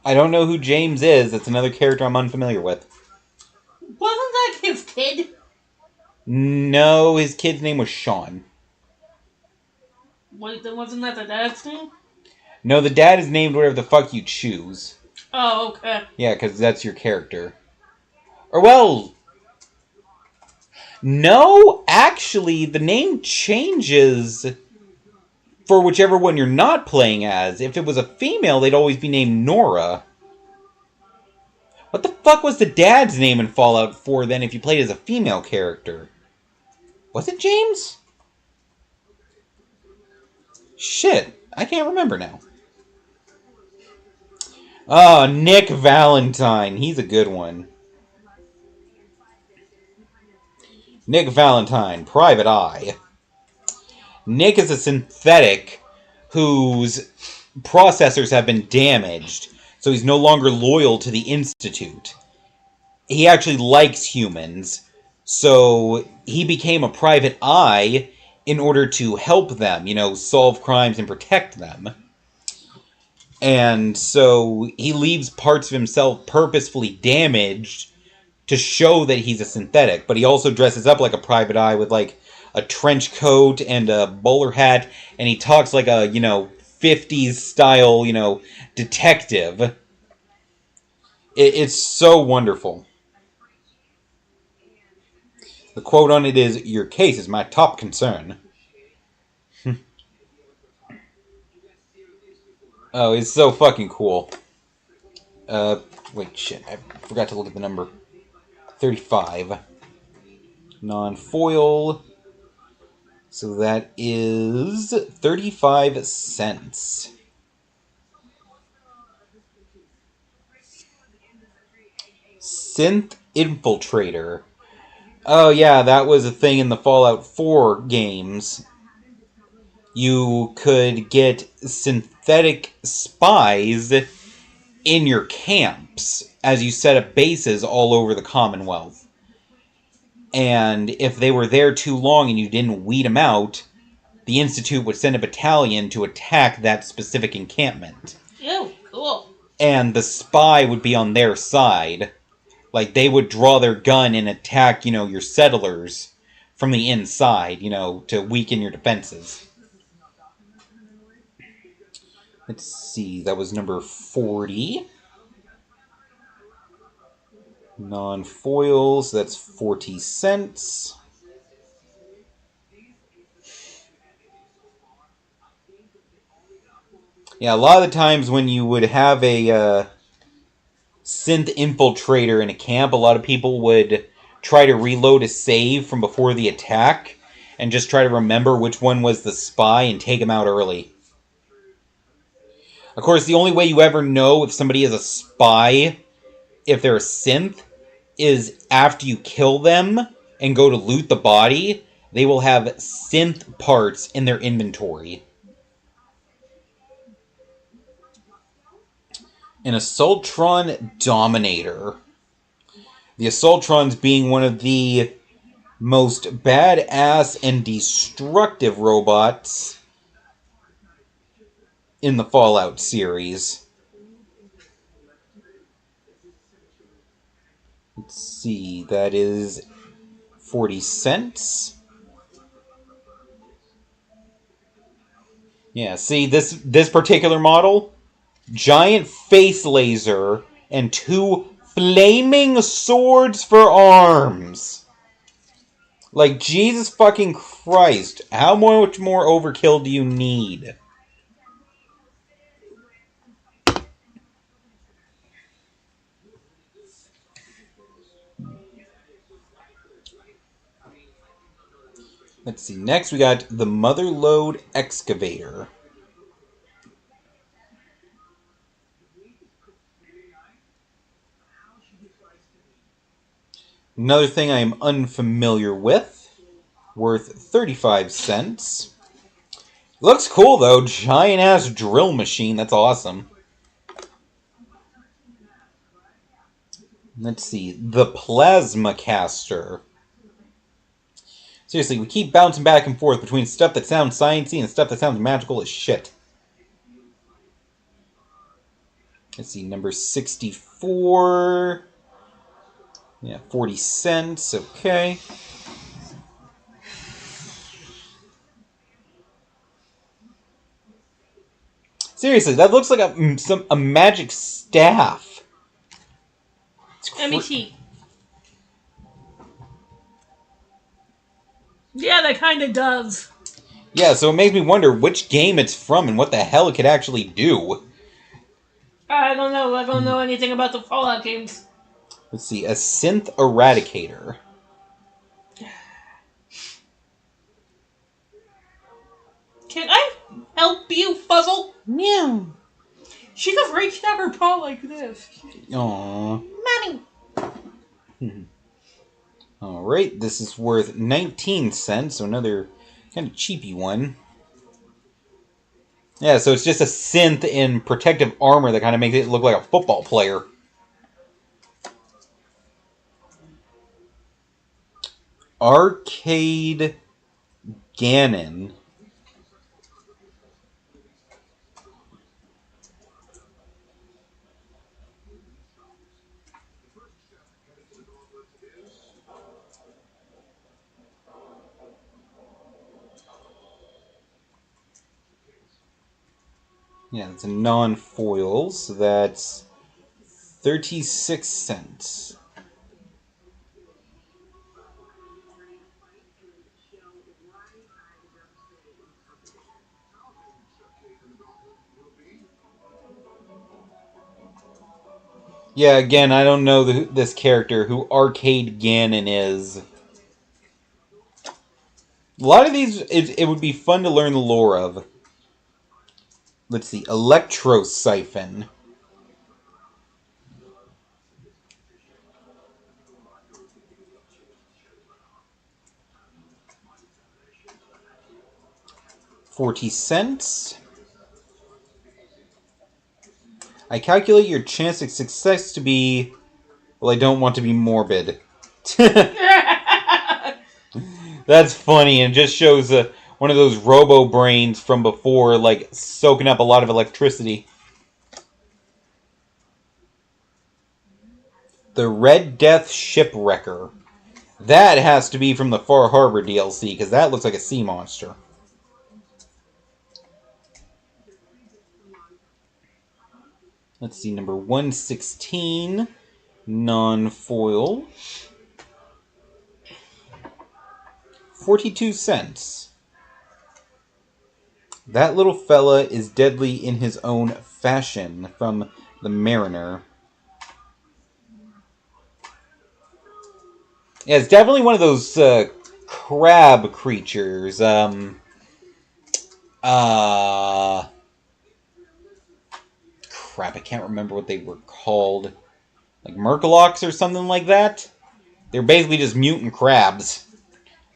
I don't know who James is. That's another character I'm unfamiliar with. Wasn't that his kid? No, his kid's name was Sean. Wait, wasn't that the dad's name? No, the dad is named whatever the fuck you choose. Oh, okay. Yeah, because that's your character. Or, well... No, actually, the name changes for whichever one you're not playing as. If it was a female, they'd always be named Nora. What the fuck was the dad's name in Fallout 4 then if you played as a female character? Was it James? Shit, I can't remember now. Oh, Nick Valentine. He's a good one. Nick Valentine, Private Eye. Nick is a synthetic whose processors have been damaged, so he's no longer loyal to the Institute. He actually likes humans, so he became a private eye in order to help them, solve crimes and protect them. And so he leaves parts of himself purposefully damaged to show that he's a synthetic, but he also dresses up like a private eye with, like, a trench coat and a bowler hat, and he talks like a, 50s style, detective. It's so wonderful. The quote on it is, "Your case is my top concern." Oh, it's so fucking cool. Wait, shit, I forgot to look at the number. $35. Non-foil. So that is 35 cents. Synth Infiltrator. Oh yeah, that was a thing in the Fallout 4 games. You could get synthetic spies in your camps as you set up bases all over the Commonwealth. And if they were there too long and you didn't weed them out, the Institute would send a battalion to attack that specific encampment. Ew, cool. And the spy would be on their side. Like, they would draw their gun and attack, your settlers from the inside, to weaken your defenses. Let's see, that was number 40. Non-foils, that's 40 cents. Yeah, a lot of the times when you would have a synth infiltrator in a camp, a lot of people would try to reload a save from before the attack and just try to remember which one was the spy and take him out early. Of course, the only way you ever know if somebody is a spy, if they're a synth, is after you kill them and go to loot the body, they will have synth parts in their inventory. An Assaultron Dominator. The Assaultrons being one of the most badass and destructive robots in the Fallout series. Let's see, that is 40 cents. Yeah, see, this particular model, giant face laser and 2 flaming swords for arms. Like, Jesus fucking Christ, how much more overkill do you need? Let's see, next we got the Motherlode Excavator. Another thing I am unfamiliar with, worth 35 cents. Looks cool though, giant ass drill machine, that's awesome. Let's see, the Plasma Caster. Seriously, we keep bouncing back and forth between stuff that sounds sciencey and stuff that sounds magical as shit. Let's see, number 64. Yeah, 40 cents, okay. Seriously, that looks like a magic staff. Let me see. Yeah, that kind of does. Yeah, so it makes me wonder which game it's from and what the hell it could actually do. I don't know. I don't know anything about the Fallout games. Let's see, a Synth Eradicator. Can I help you, Fuzzle? Meow. She just reached out her paw like this. Aww. Mommy! Alright, this is worth 19 cents, so another kind of cheapy one. Yeah, so it's just a synth in protective armor that kind of makes it look like a football player. Arcade Ganon. Yeah, it's a non-foil, so that's 36 cents. Yeah, again, I don't know this character, who Arcade Ganon is. A lot of these, it would be fun to learn the lore of. Let's see, Electro Siphon. $0.40. I calculate your chance of success to be... Well, I don't want to be morbid. That's funny, and just shows one of those robo brains from before, like, soaking up a lot of electricity. The Red Death Shipwrecker. That has to be from the Far Harbor DLC, because that looks like a sea monster. Let's see, number 116, non-foil. 42¢. That little fella is deadly in his own fashion, from the Mariner. Yeah, it's definitely one of those crab creatures. Crap, I can't remember what they were called. Like Murkalocs or something like that? They're basically just mutant crabs.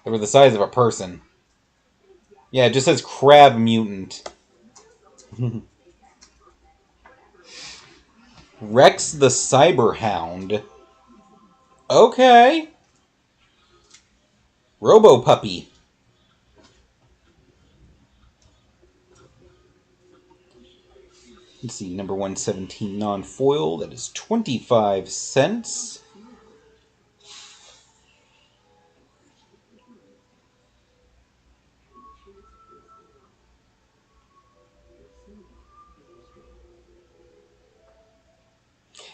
They were the size of a person. Yeah, it just says crab mutant. Rex the Cyberhound. Okay. Robo Puppy. Let's see, number 117 non-foil. That is 25¢.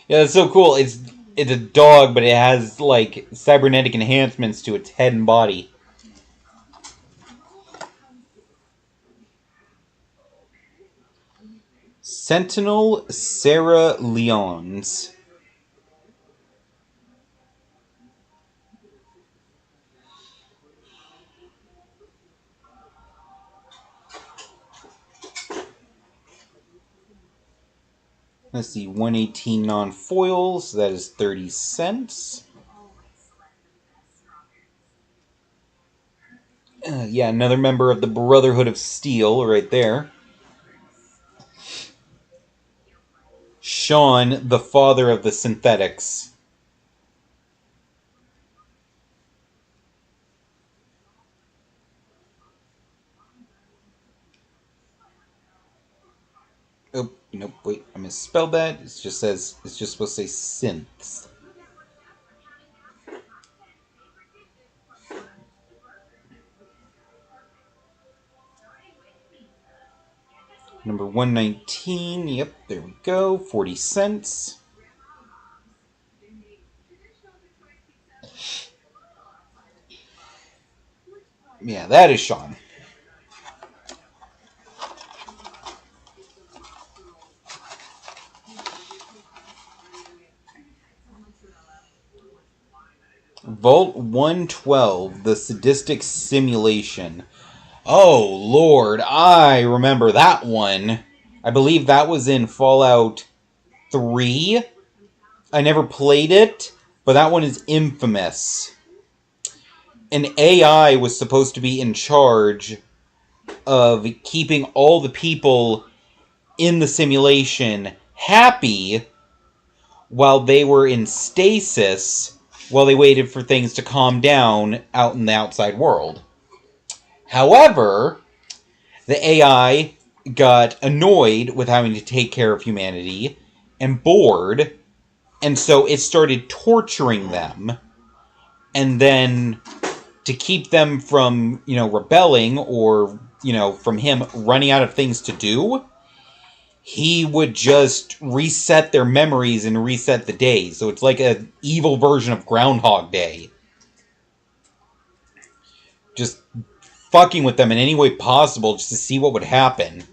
Yeah, that's so cool. It's a dog, but it has, like, cybernetic enhancements to its head and body. Sentinel Sarah Leons. Let's see, 118 non-foil, so that is 30¢. Yeah, another member of the Brotherhood of Steel right there. Sean, the father of the synthetics. Oh, nope, wait, I misspelled that. It just says, it's just supposed to say synths. Number 119, yep, there we go, 40¢. Yeah, that is Sean. Vault 112, the Sadistic Simulation. Oh, Lord, I remember that one. I believe that was in Fallout 3. I never played it, but that one is infamous. An AI was supposed to be in charge of keeping all the people in the simulation happy while they were in stasis, while they waited for things to calm down out in the outside world. However, the AI got annoyed with having to take care of humanity and bored, and so it started torturing them. And then, to keep them from, rebelling, or, from him running out of things to do, he would just reset their memories and reset the days. So it's like an evil version of Groundhog Day. Just fucking with them in any way possible just to see what would happen.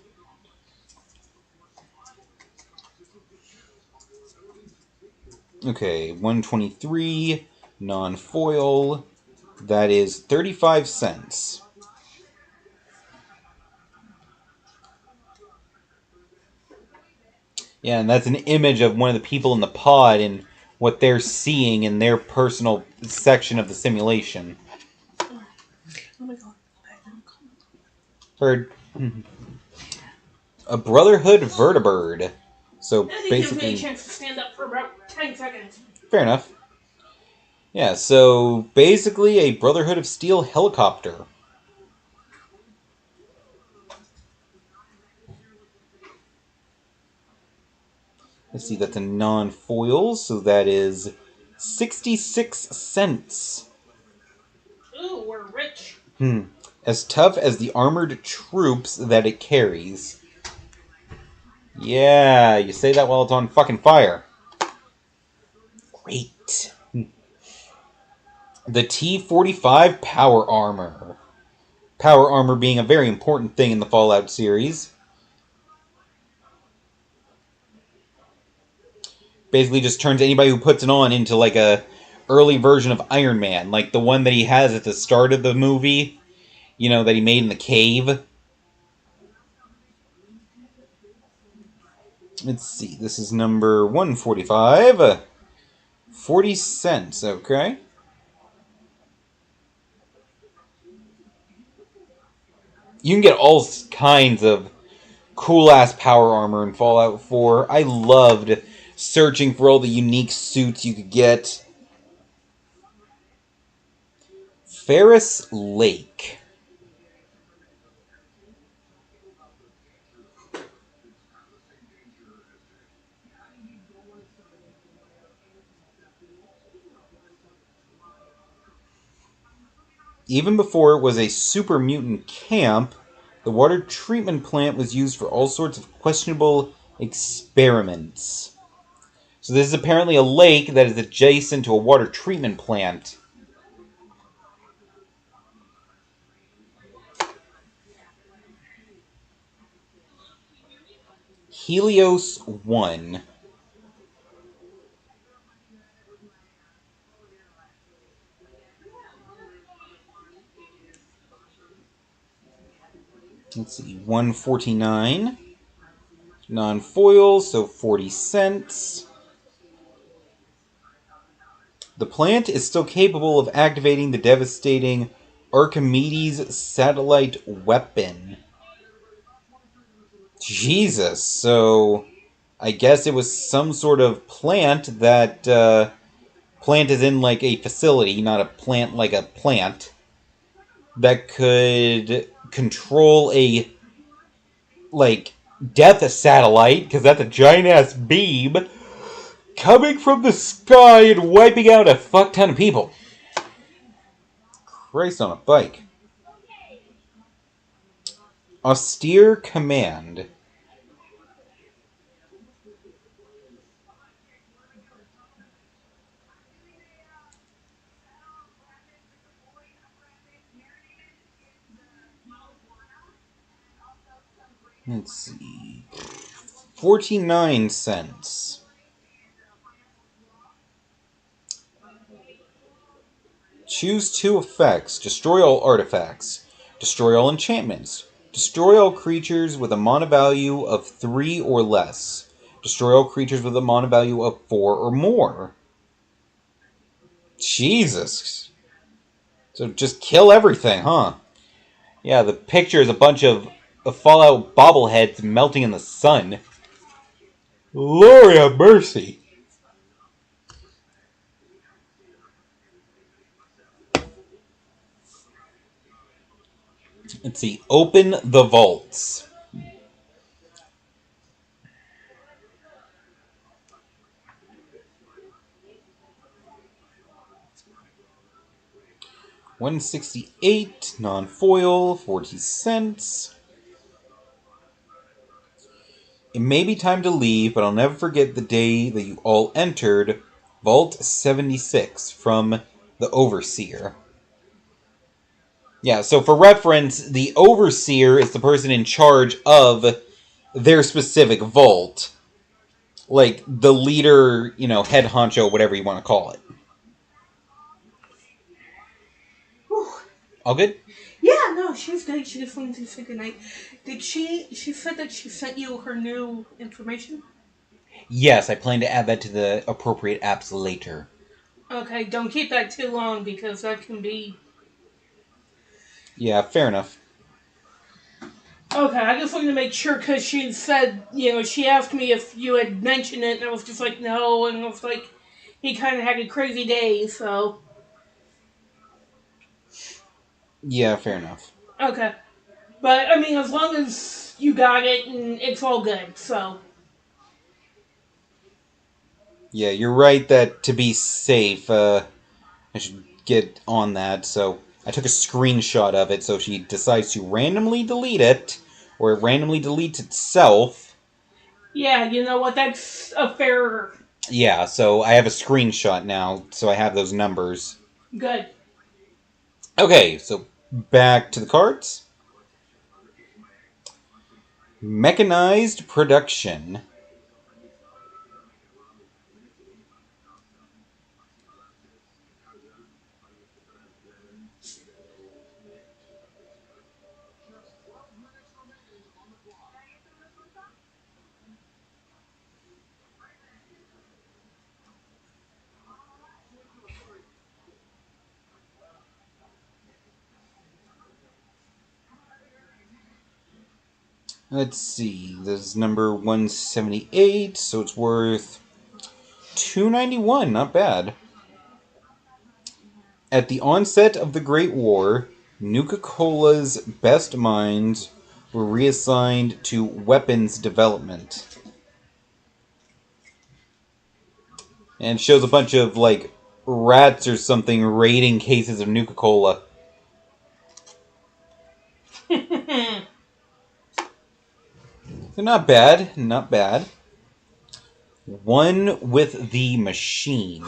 Okay, 123, non-foil. That is 35 cents. Yeah, and that's an image of one of the people in the pod and what they're seeing in their personal section of the simulation. Oh my god. Bird. A Brotherhood Vertibird. So I think gives me a basically... chance to stand up for about 10 seconds. Fair enough. Yeah, so basically a Brotherhood of Steel helicopter. Let's see, that's a non-foil, so that is 66 cents. Ooh, we're rich. As tough as the armored troops that it carries. Yeah, you say that while it's on fucking fire. Great. The T-45 Power Armor. Power Armor being a very important thing in the Fallout series. Basically just turns anybody who puts it on into like a early version of Iron Man. Like the one that he has at the start of the movie. You know, that he made in the cave. Let's see, this is number 145. 40 cents, okay. You can get all kinds of cool-ass power armor in Fallout 4. I loved searching for all the unique suits you could get. Ferris Lake. Even before it was a super mutant camp, the water treatment plant was used for all sorts of questionable experiments. So this is apparently a lake that is adjacent to a water treatment plant. Helios 1. Let's see, 149. Non-foil, so 40 cents. The plant is still capable of activating the devastating Archimedes satellite weapon. Jesus, so I guess it was some sort of plant that plant is in like a facility, not a plant like a plant, that could control a like death satellite, because that's a giant ass beam coming from the sky and wiping out a fuck ton of people. Christ on a bike. Austere Command. Let's see. 49 cents. Choose two effects. Destroy all artifacts. Destroy all enchantments. Destroy all creatures with a mana value of 3 or less. Destroy all creatures with a mana value of 4 or more. Jesus. So just kill everything, huh? Yeah, the picture is a bunch of Fallout bobbleheads melting in the sun. Lord have mercy. Let's see. Open the vaults. $168, non-foil, 40 cents. It may be time to leave, but I'll never forget the day that you all entered Vault 76 from the Overseer. Yeah, so for reference, the Overseer is the person in charge of their specific vault. like, the leader, head honcho, whatever you want to call it. Whew. All good? Yeah, no, she's great. She just wanted to say goodnight. She said that she sent you her new information? Yes, I plan to add that to the appropriate apps later. Okay, don't keep that too long because that can be... Yeah, fair enough. Okay, I just wanted to make sure because she said, she asked me if you had mentioned it, and I was just like, no, and I was like, he kind of had a crazy day, so... Yeah, fair enough. Okay. But, I mean, as long as you got it, and it's all good, so... Yeah, you're right that to be safe, I should get on that, so I took a screenshot of it, so if she decides to randomly delete it, or it randomly deletes itself... Yeah, you know what, that's a fair... Yeah, so I have a screenshot now, so I have those numbers. Good. Okay, so back to the cards. Mechanized production. Let's see, this is number 178, so it's worth $291, not bad. At the onset of the Great War, Nuka-Cola's best minds were reassigned to weapons development. And it shows a bunch of, like, rats or something raiding cases of Nuka-Cola. Not bad, not bad. One with the machine.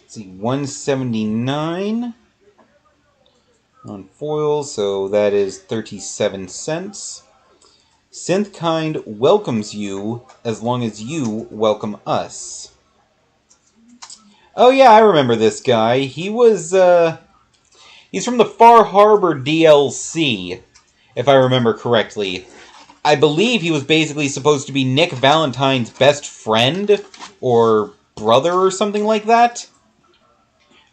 Let's see, 179 on foil, so that is 37 cents. Synthkind welcomes you as long as you welcome us. Oh yeah, I remember this guy. He was, he's from the Far Harbor DLC, if I remember correctly. I believe he was basically supposed to be Nick Valentine's best friend, or brother or something like that.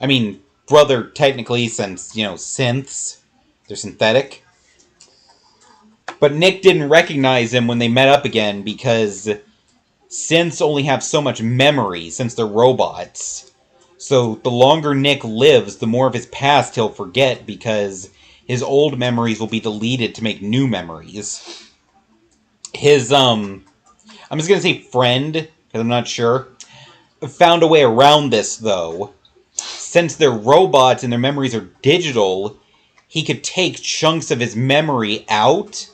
I mean, brother technically, since, synths. They're synthetic. But Nick didn't recognize him when they met up again because synths only have so much memory since they're robots. So the longer Nick lives, the more of his past he'll forget because his old memories will be deleted to make new memories. His, I'm just gonna say friend, because I'm not sure, found a way around this, though. Since they're robots and their memories are digital, he could take chunks of his memory out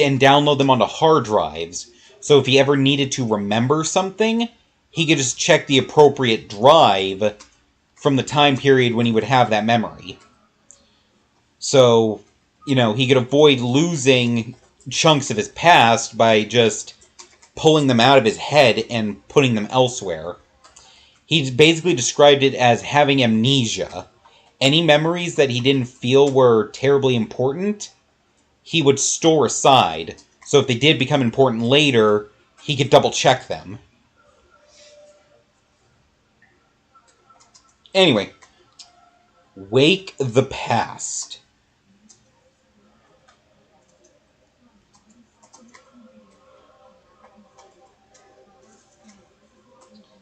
and download them onto hard drives. So if he ever needed to remember something, he could just check the appropriate drive from the time period when he would have that memory. So, he could avoid losing chunks of his past by just pulling them out of his head and putting them elsewhere. He basically described it as having amnesia. Any memories that he didn't feel were terribly important, he would store aside. So if they did become important later, he could double check them. Anyway, Wake the Past.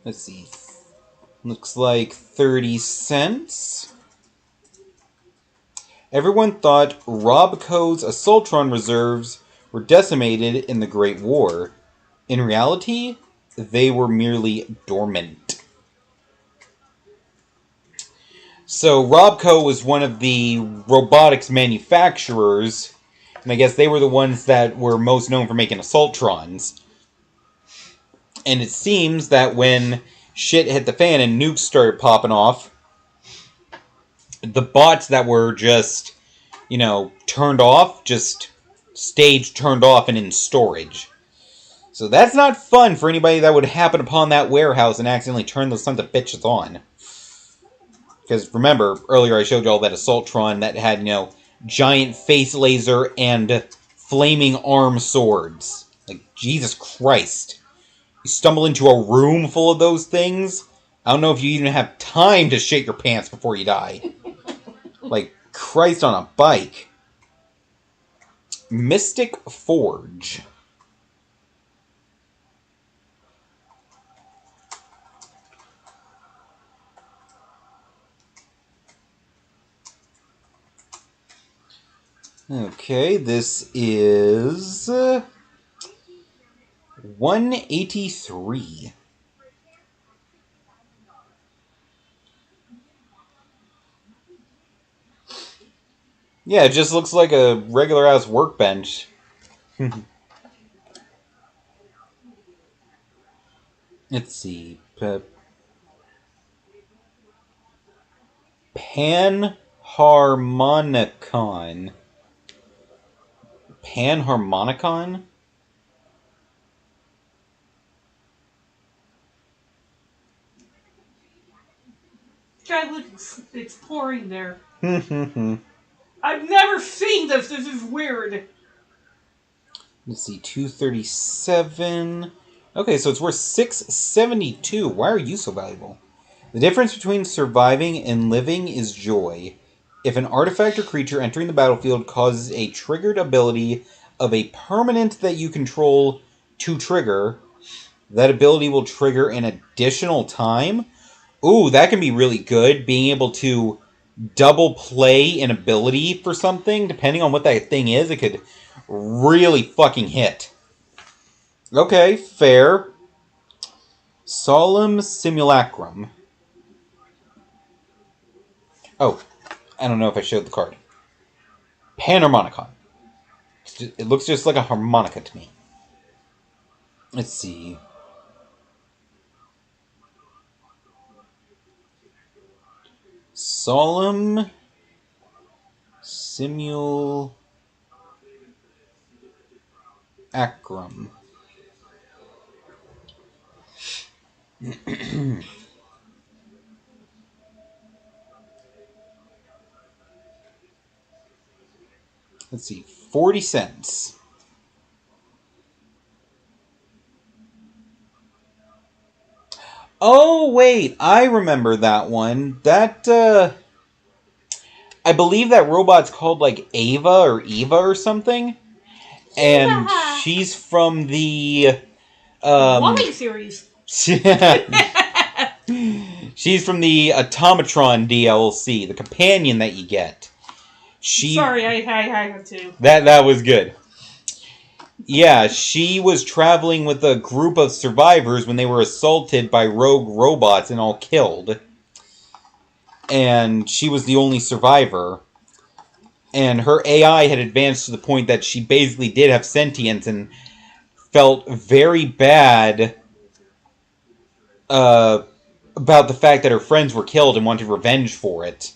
Let's see. Looks like 30 cents. Everyone thought Robco's Assaultron reserves were decimated in the Great War. In reality, they were merely dormant. So Robco was one of the robotics manufacturers, and I guess they were the ones that were most known for making Assaultrons. And it seems that when shit hit the fan and nukes started popping off, the bots that were just, turned off, just stayed turned off and in storage. So that's not fun for anybody that would happen upon that warehouse and accidentally turn those sons of bitches on. Because remember, earlier I showed you all that Assaultron that had, giant face laser and flaming arm swords. Like, Jesus Christ. You stumble into a room full of those things, I don't know if you even have time to shit your pants before you die. Like, Christ on a bike. Mystic Forge. Okay, this is 183. Yeah, it just looks like a regular ass workbench. Let's see. Panharmonicon. Panharmonicon? Guy, look, it's pouring there. I've never seen this. This is weird. Let's see, 237. Okay, so it's worth 672. Why are you so valuable? The difference between surviving and living is joy. If an artifact or creature entering the battlefield causes a triggered ability of a permanent that you control to trigger, that ability will trigger an additional time. Ooh, that can be really good. Being able to double play an ability for something, depending on what that thing is, it could really fucking hit. Okay, fair. Solemn Simulacrum. Oh, I don't know if I showed the card. Panharmonicon. It looks just like a harmonica to me. Let's see. Solemn Simulacrum. Let's see. 40 cents. Oh, wait. I remember that one. I believe that robot's called, like, Eva or something. And she's from the... Wally series. She's from the Automatron DLC, the companion that you get. Sorry, I have to. That was good. Yeah, she was traveling with a group of survivors when they were assaulted by rogue robots and all killed. And she was the only survivor. And her AI had advanced to the point that she basically did have sentience and felt very bad about the fact that her friends were killed and wanted revenge for it.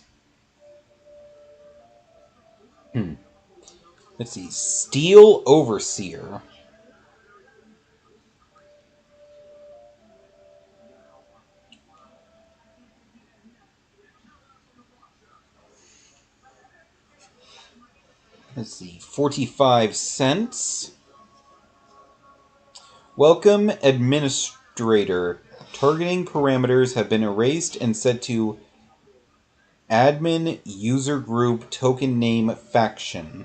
Let's see. Steel Overseer. Let's see. 45 cents. Welcome, Administrator. Targeting parameters have been erased and set to admin user group token name faction.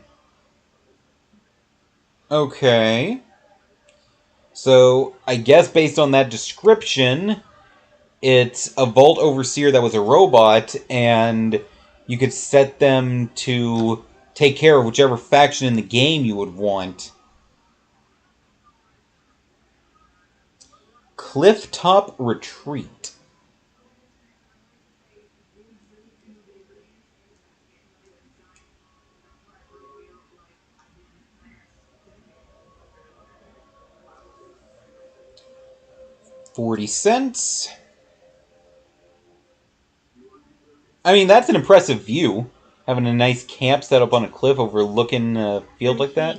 Okay. So, I guess based on that description, it's a Vault Overseer that was a robot, and you could set them to take care of whichever faction in the game you would want. Clifftop Retreat. $40. I mean, that's an impressive view. Having a nice camp set up on a cliff overlooking a field like that.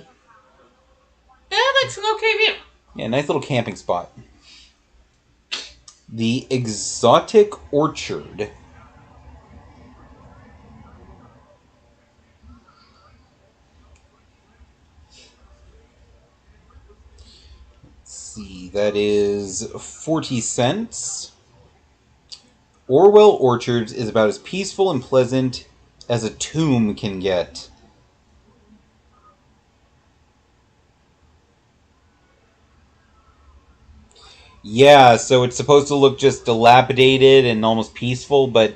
Yeah, that's an okay view. Yeah, nice little camping spot. The Exotic Orchard. Let's see, that is 40 cents. Orwell Orchards is about as peaceful and pleasant as a tomb can get. Yeah, so it's supposed to look just dilapidated and almost peaceful, but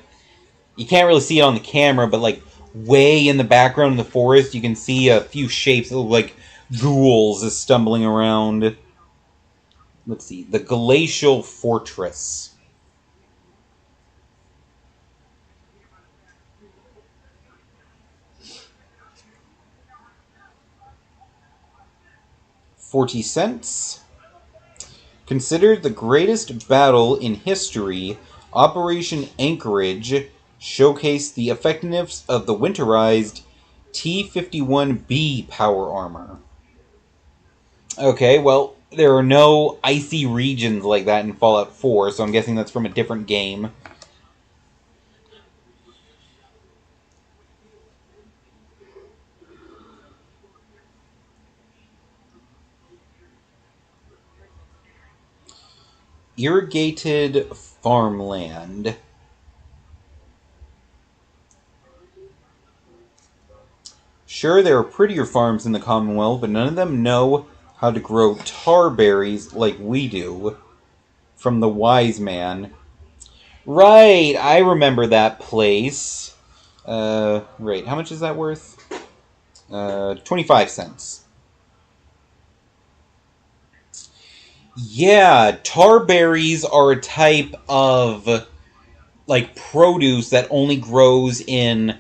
you can't really see it on the camera, but like way in the background in the forest, you can see a few shapes that look like ghouls is stumbling around. Let's see, the Glacial Fortress. $0.40. Considered the greatest battle in history, Operation Anchorage showcased the effectiveness of the winterized T-51B power armor. Okay, well, there are no icy regions like that in Fallout 4, so I'm guessing that's from a different game. Irrigated farmland. Sure, there are prettier farms in the Commonwealth, but none of them know how to grow tar berries like we do. From the wise man. Right, I remember that place. Right, how much is that worth? 25 cents. Yeah, tar berries are a type of like produce that only grows in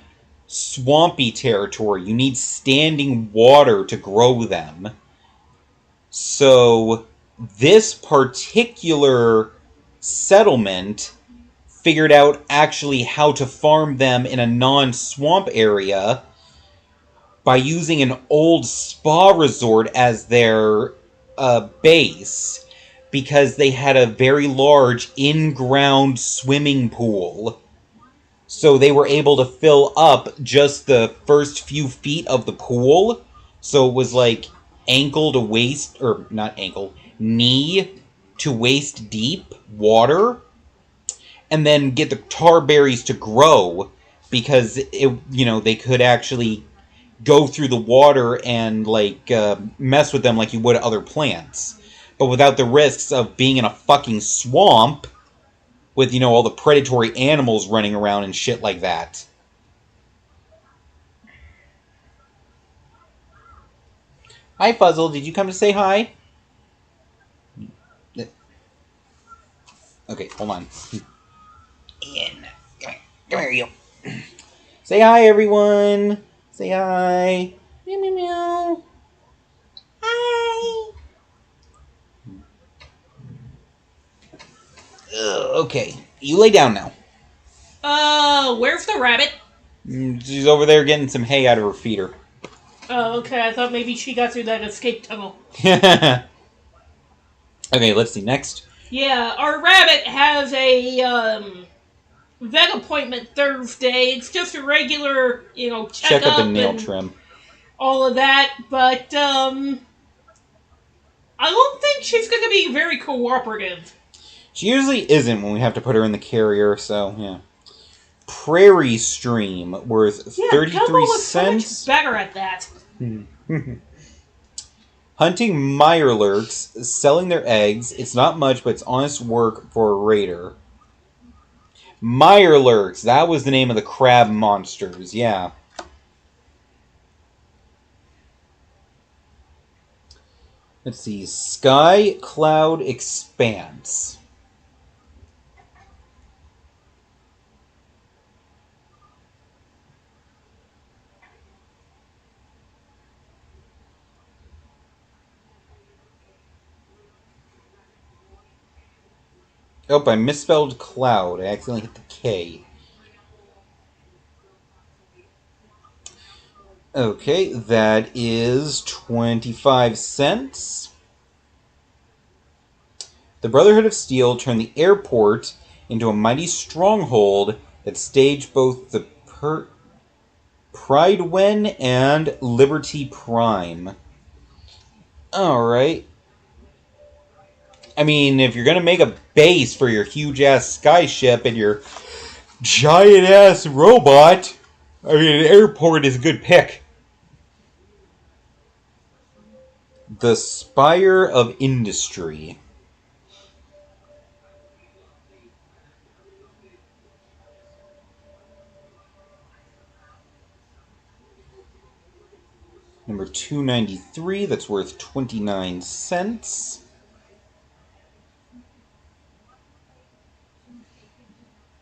swampy territory. You need standing water to grow them. So this particular settlement figured out actually how to farm them in a non-swamp area by using an old spa resort as their base, because they had a very large in-ground swimming pool. So they were able to fill up just the first few feet of the pool. So it was like ankle to waist, or not ankle, knee to waist deep water. And then get the tar berries to grow, because they could actually go through the water and like mess with them like you would other plants, but without the risks of being in a fucking swamp with all the predatory animals running around and shit like that. Hi, Fuzzle. Did you come to say hi? Okay, hold on. Ian, come here, you. Say hi, everyone. Say hi. Meow, meow, meow. Hi. Okay, you lay down now. Where's the rabbit? She's over there getting some hay out of her feeder. Oh, okay. I thought maybe she got through that escape tunnel. Okay, let's see. Next. Yeah, our rabbit has a vet appointment Thursday. It's just a regular, Check checkup up and nail and trim. all of that. But I don't think she's going to be very cooperative. She usually isn't when we have to put her in the carrier, so yeah. Prairie Stream, worth 33 was cents. So much better at that. Hunting mirelurks, selling their eggs. It's not much, but it's honest work for a raider. Mirelurks, that was the name of the crab monsters, yeah. Let's see, Sky Cloud Expanse. Oh, I misspelled cloud. I accidentally hit the K. Okay, that is 25 cents. The Brotherhood of Steel turned the airport into a mighty stronghold that staged both the Pridewen and Liberty Prime. Alright. I mean, if you're gonna make a base for your huge-ass skyship and your giant-ass robot, I mean, an airport is a good pick. The Spire of Industry. Number 293, that's worth 29 cents.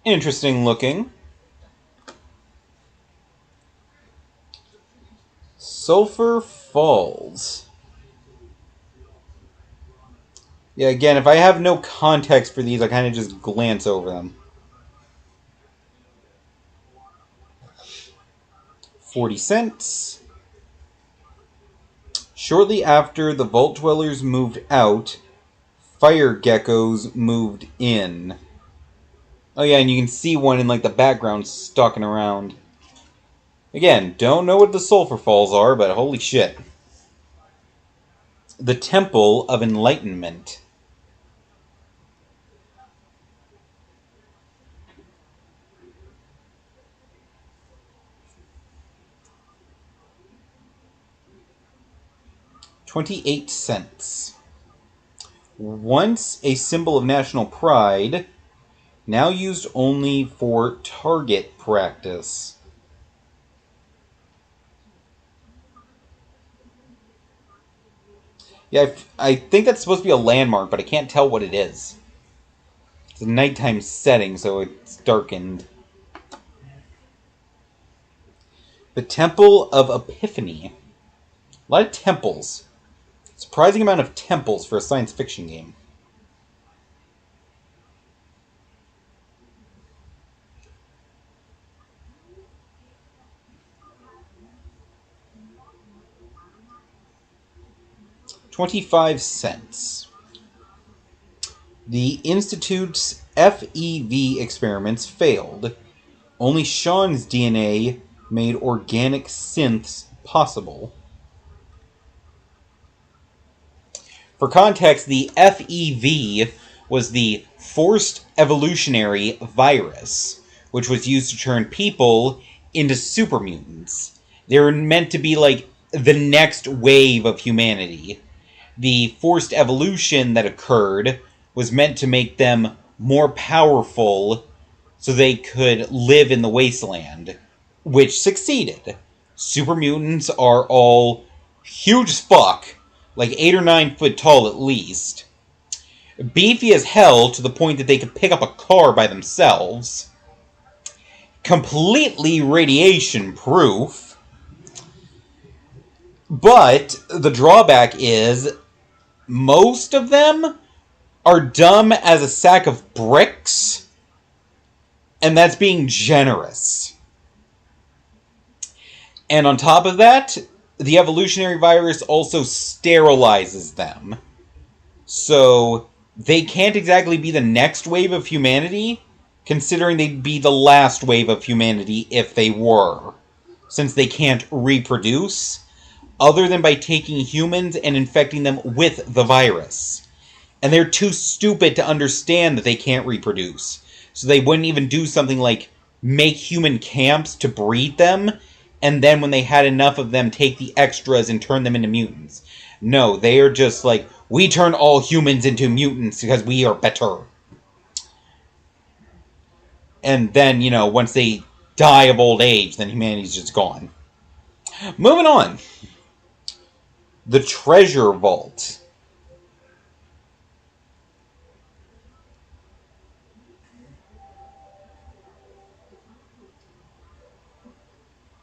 Interesting looking. Sulphur Falls. Yeah, again, if I have no context for these, I kind of just glance over them. 40 cents. Shortly after the Vault Dwellers moved out, Fire Geckos moved in. Oh yeah, and you can see one in like the background stalking around. Again, don't know what the Sulphur Falls are, but holy shit. The Temple of Enlightenment. $0.28. Once a symbol of national pride, now used only for target practice. Yeah, I think that's supposed to be a landmark, but I can't tell what it is. It's a nighttime setting, so it's darkened. The Temple of Epiphany. A lot of temples. Surprising amount of temples for a science fiction game. $0.25. The Institute's FEV experiments failed. Only Sean's DNA made organic synths possible. For context, the FEV was the Forced Evolutionary Virus, which was used to turn people into super mutants. They were meant to be like the next wave of humanity. The forced evolution that occurred was meant to make them more powerful so they could live in the wasteland, which succeeded. Super mutants are all huge as fuck, like 8 or 9 foot tall at least, beefy as hell to the point that they could pick up a car by themselves, completely radiation proof, but the drawback is most of them are dumb as a sack of bricks, and that's being generous. And on top of that, the evolutionary virus also sterilizes them. So they can't exactly be the next wave of humanity, considering they'd be the last wave of humanity if they were, since they can't reproduce, other than by taking humans and infecting them with the virus. And they're too stupid to understand that they can't reproduce. So they wouldn't even do something like make human camps to breed them, and then when they had enough of them, take the extras and turn them into mutants. No, they are just like, we turn all humans into mutants because we are better. And then, you know, once they die of old age, then humanity's just gone. Moving on. The Treasure Vault.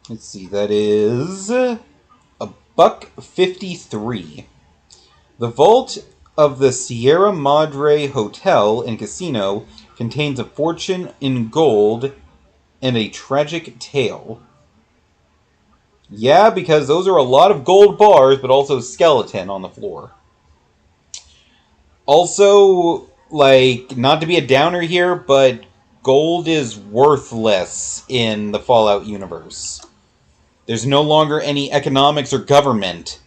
Let's see, that is $1.53. The vault of the Sierra Madre Hotel and Casino contains a fortune in gold and a tragic tale. Yeah, because those are a lot of gold bars, but also skeleton on the floor. Also, like, not to be a downer here, but gold is worthless in the Fallout universe. There's no longer any economics or government.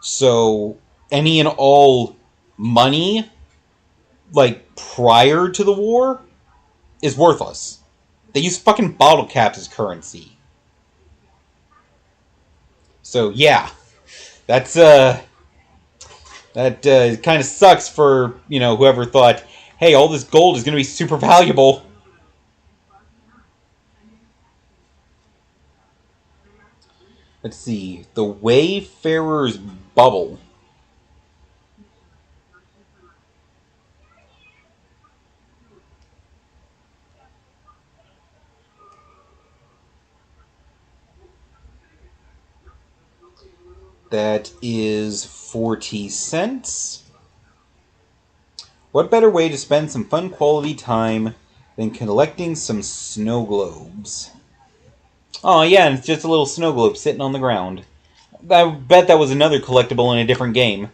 So, any and all money, like, prior to the war, is worthless. They use fucking bottle caps as currency. So, yeah. That's, that kind of sucks for, whoever thought, hey, all this gold is going to be super valuable. Let's see. The Wayfarer's Bubble. That is 40 cents. What better way to spend some fun quality time than collecting some snow globes? Oh, yeah, and it's just a little snow globe sitting on the ground. I bet that was another collectible in a different game.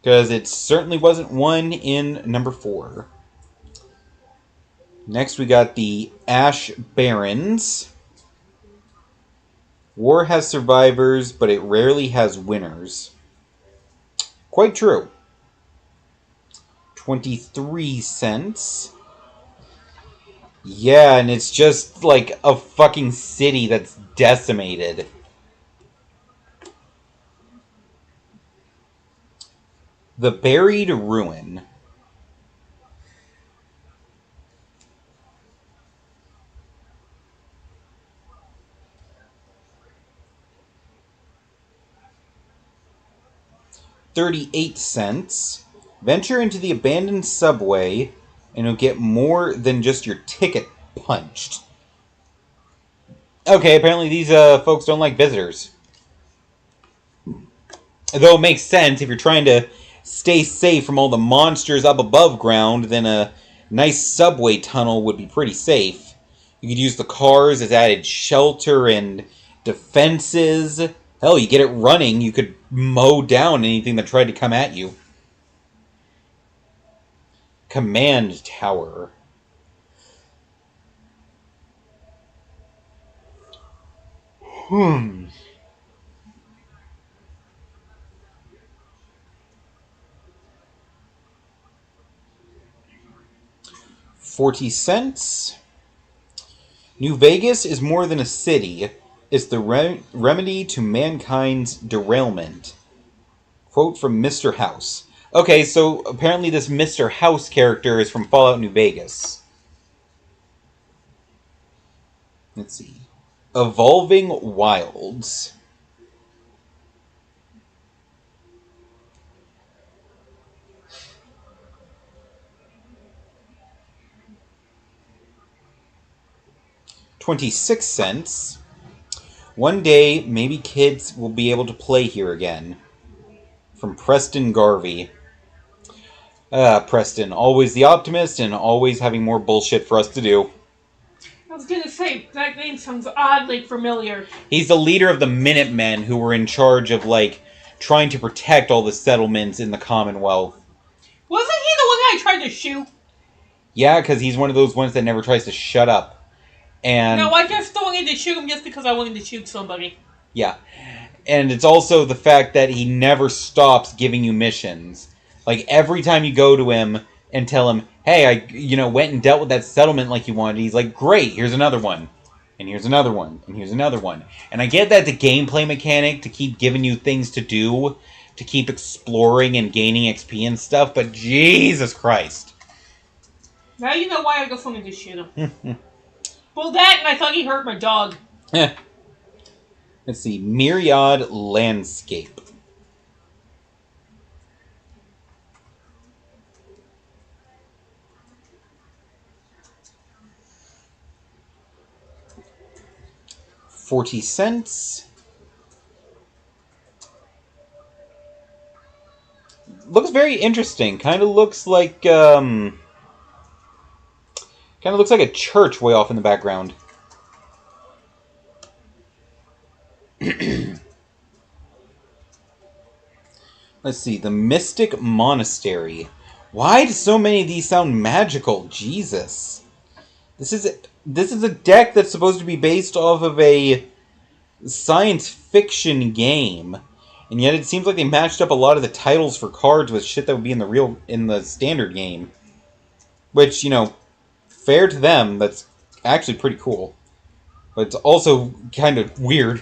Because it certainly wasn't one in number 4. Next we got the Ash Barons. War has survivors, but it rarely has winners. Quite true. 23 cents. Yeah, and it's just like a fucking city that's decimated. The Buried Ruin. $0.38. Venture into the abandoned subway, and you'll get more than just your ticket punched. Okay, apparently these folks don't like visitors. Though it makes sense, if you're trying to stay safe from all the monsters up above ground, then a nice subway tunnel would be pretty safe. You could use the cars as added shelter and defenses. Hell, you get it running, you could mow down anything that tried to come at you. Command Tower. Hmm. 40 cents. New Vegas is more than a city. It's the remedy to mankind's derailment. Quote from Mr. House. Okay, so apparently this Mr. House character is from Fallout New Vegas. Let's see. Evolving Wilds. $0.26. One day, maybe kids will be able to play here again. From Preston Garvey. Preston, always the optimist and always having more bullshit for us to do. I was gonna say, that name sounds oddly familiar. He's the leader of the Minutemen who were in charge of, like, trying to protect all the settlements in the Commonwealth. Wasn't he the one I tried to shoot? Yeah, because he's one of those ones that never tries to shut up. And no, I just wanted to shoot him just because I wanted to shoot somebody. Yeah. And it's also the fact that he never stops giving you missions. Like, every time you go to him and tell him, hey, I went and dealt with that settlement like you wanted, he's like, great, here's another one. And here's another one. And here's another one. And I get that the gameplay mechanic to keep giving you things to do, to keep exploring and gaining XP and stuff, but Jesus Christ. Now you know why I just wanted to shoot him. Well, that, and I thought he hurt my dog. Let's see. Myriad Landscape. $0.40. Looks very interesting. Kind of looks like a church way off in the background. Let's see. The Mystic Monastery. Why do so many of these sound magical? Jesus. This is a deck that's supposed to be based off of a science fiction game, and yet it seems like they matched up a lot of the titles for cards with shit that would be in the standard game. Which, fair to them, that's actually pretty cool. But it's also kind of weird.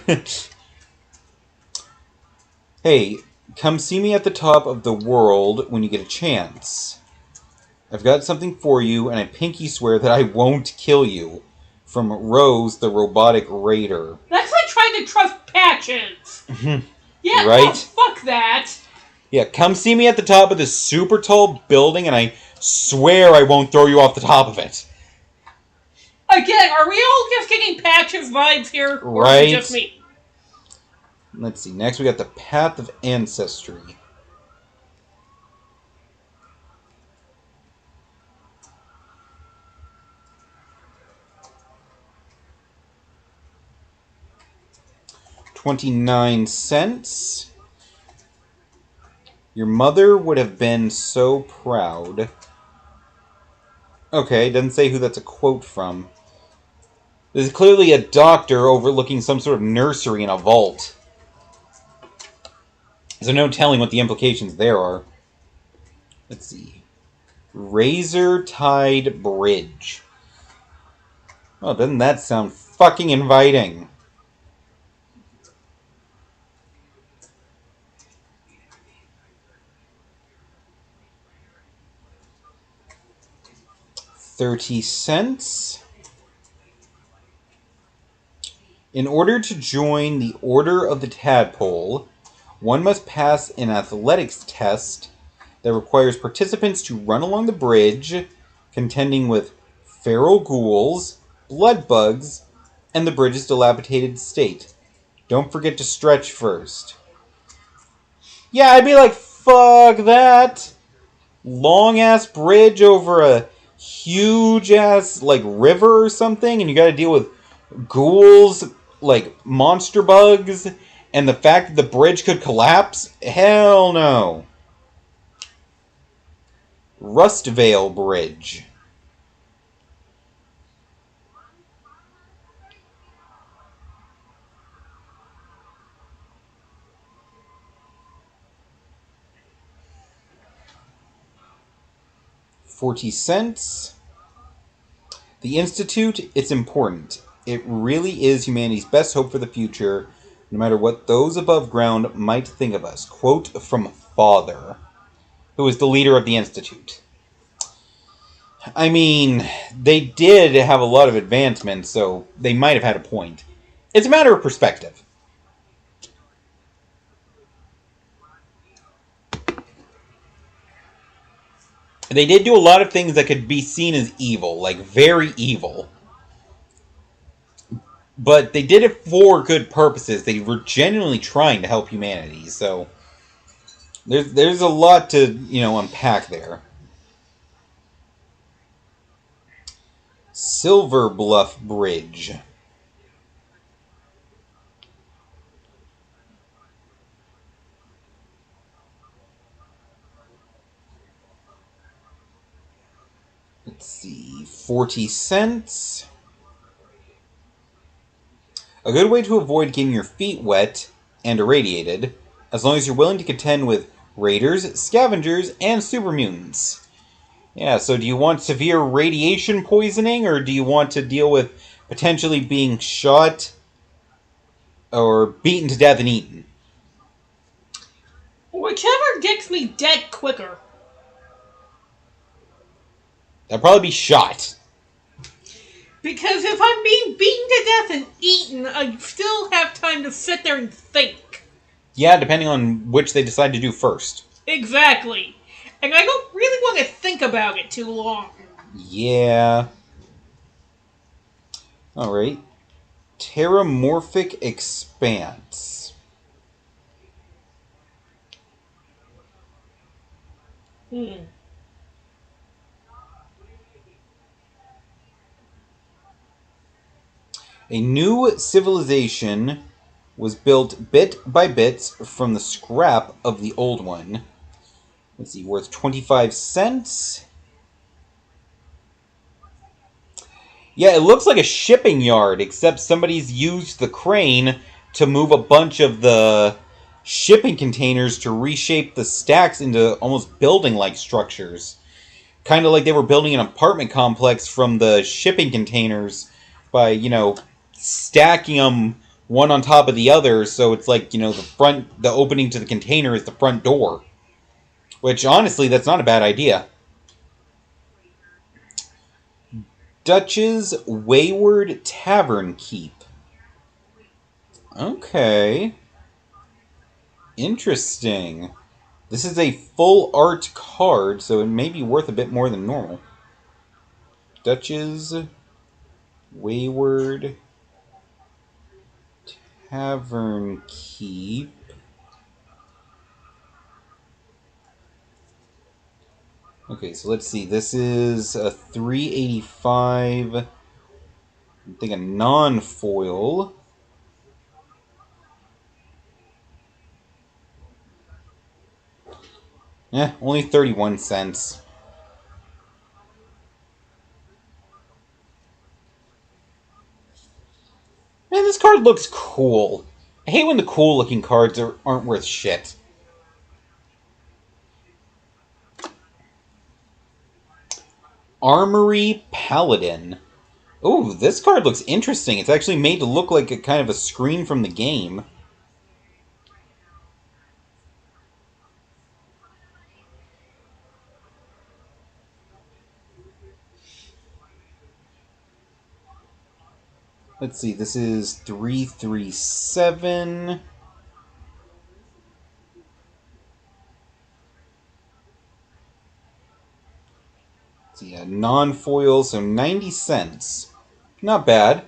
Hey, come see me at the top of the world when you get a chance. I've got something for you, and I pinky swear that I won't kill you. From Rose, the robotic raider. That's like trying to trust patches. Yeah, right? No, fuck that. Yeah, come see me at the top of this super tall building, and I swear I won't throw you off the top of it. Again, are we all just getting patches vibes here? Or Right. is it just me? Let's see, next we got the Path of Ancestry. $0.29. Your mother would have been so proud. Okay, doesn't say who that's a quote from. There's clearly a doctor overlooking some sort of nursery in a vault. So no telling what the implications there are. Let's see. Razor Tide Bridge. Oh, doesn't that sound fucking inviting? $0.30. In order to join the Order of the Tadpole, one must pass an athletics test that requires participants to run along the bridge, contending with feral ghouls, blood bugs, and the bridge's dilapidated state. Don't forget to stretch first. Yeah, I'd be like, fuck that. Long ass bridge over a huge ass like river or something, and you gotta deal with ghouls, like monster bugs, and the fact that the bridge could collapse? Hell no. Rustvale Bridge. $0.40. The Institute, it's important. It really is humanity's best hope for the future, no matter what those above ground might think of us. Quote from Father, who is the leader of the Institute. I mean, they did have a lot of advancements, so they might have had a point. It's a matter of perspective. They did do a lot of things that could be seen as evil, like very evil. But they did it for good purposes. They were genuinely trying to help humanity, so there's a lot to, unpack there. Silver Bluff Bridge. Let's see, $0.40. A good way to avoid getting your feet wet and irradiated, as long as you're willing to contend with raiders, scavengers, and super mutants. Yeah, so do you want severe radiation poisoning, or do you want to deal with potentially being shot or beaten to death and eaten? Whichever gets me dead quicker. I'd probably be shot. Because if I'm being beaten to death and eaten, I still have time to sit there and think. Yeah, depending on which they decide to do first. Exactly. And I don't really want to think about it too long. Yeah. Alright. Terramorphic Expanse. A new civilization was built bit by bit from the scrap of the old one. Let's see, worth 25 cents. Yeah, it looks like a shipping yard, except somebody's used the crane to move a bunch of the shipping containers to reshape the stacks into almost building-like structures. Kind of like they were building an apartment complex from the shipping containers by, stacking them one on top of the other, so it's like, the opening to the container is the front door. Which, honestly, that's not a bad idea. Dutch's Wayward Tavern Keep. Okay. Interesting. This is a full art card, so it may be worth a bit more than normal. Dutch's Wayward Tavern Keep. Okay, so let's see. This is a 385. I think a non-foil. Only 31 cents. Man, this card looks cool. I hate when the cool-looking cards aren't worth shit. Armory Paladin. Ooh, this card looks interesting. It's actually made to look like a kind of a screen from the game. Let's see, this is 337. Let's see, non-foil, so 90 cents. Not bad.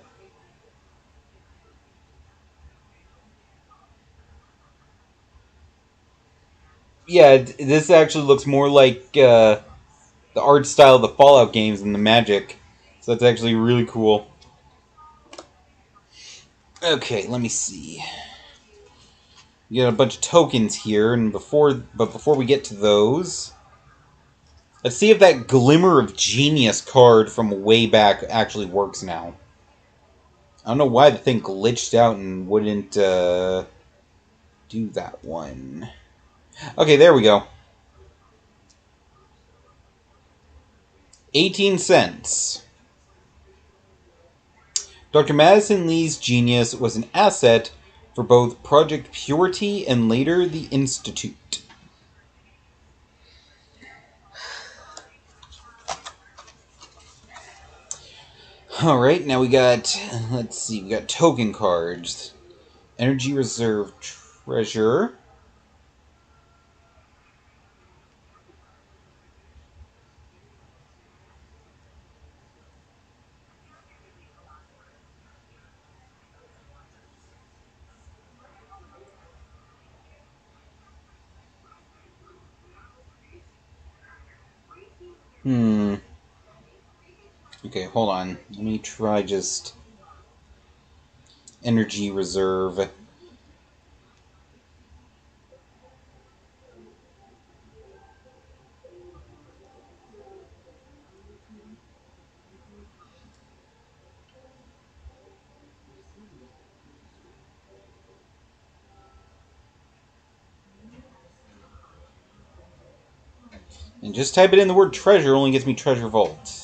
Yeah, this actually looks more like the art style of the Fallout games than the Magic. So that's actually really cool. Okay, let me see. We got a bunch of tokens here, and before we get to those, let's see if that Glimmer of Genius card from way back actually works now. I don't know why the thing glitched out and wouldn't do that one. Okay, there we go. 18 cents. Dr. Madison Lee's genius was an asset for both Project Purity and later the Institute. Alright, now we got, let's see, we got token cards. Energy Reserve Treasure. Okay, hold on. Let me try just Energy Reserve. And just type it in the word treasure, only gets me Treasure Vault.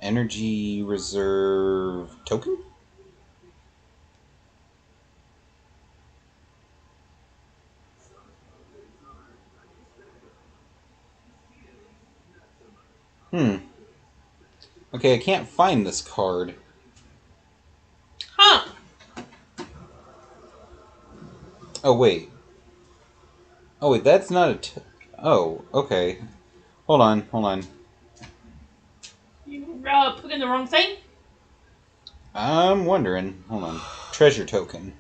Energy Reserve Token? Okay, I can't find this card. Huh. Oh, wait. Oh, wait, that's not a... Oh, okay. Hold on. You put in the wrong thing? I'm wondering. Hold on. Treasure Token.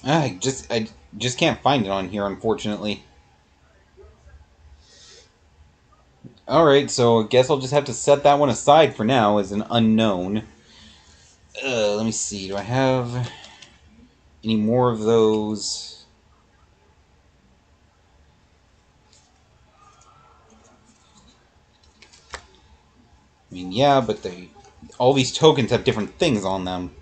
I just can't find it on here, unfortunately. Alright, so I guess I'll just have to set that one aside for now as an unknown. Let me see. Do I have any more of those? I mean, yeah, but all these tokens have different things on them.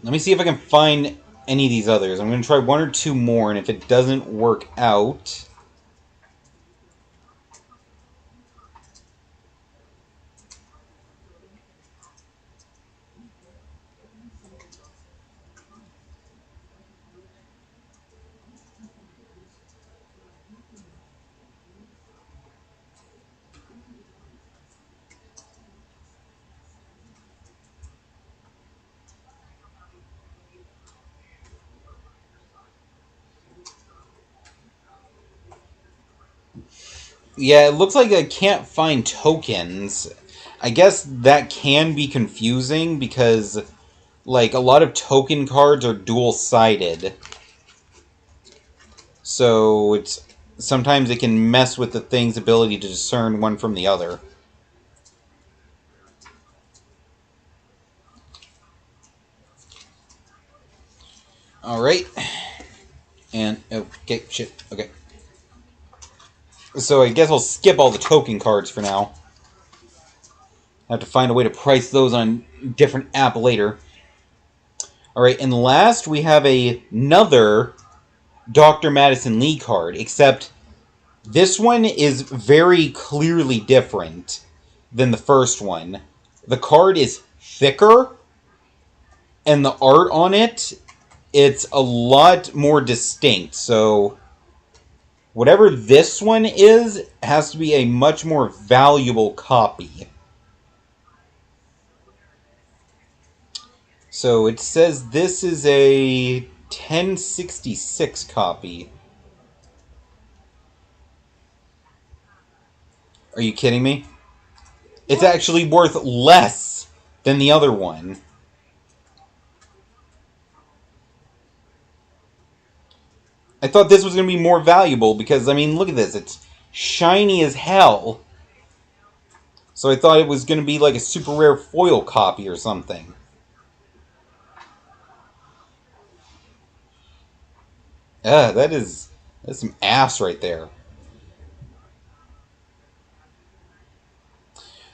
Let me see if I can find any of these others. I'm going to try one or two more, and if it doesn't work out... Yeah, it looks like I can't find tokens. I guess that can be confusing because, like, a lot of token cards are dual-sided. So it's sometimes it can mess with the thing's ability to discern one from the other. Alright. And, okay, shit, okay. So I guess I'll skip all the token cards for now. I have to find a way to price those on a different app later. Alright, and last we have another Dr. Madison Lee card, except this one is very clearly different than the first one. The card is thicker, and the art on it's a lot more distinct. So whatever this one is has to be a much more valuable copy. So it says this is a 1066 copy. Are you kidding me? It's actually worth less than the other one. I thought this was going to be more valuable because, I mean, look at this. It's shiny as hell. So I thought it was going to be like a super rare foil copy or something. That's some ass right there.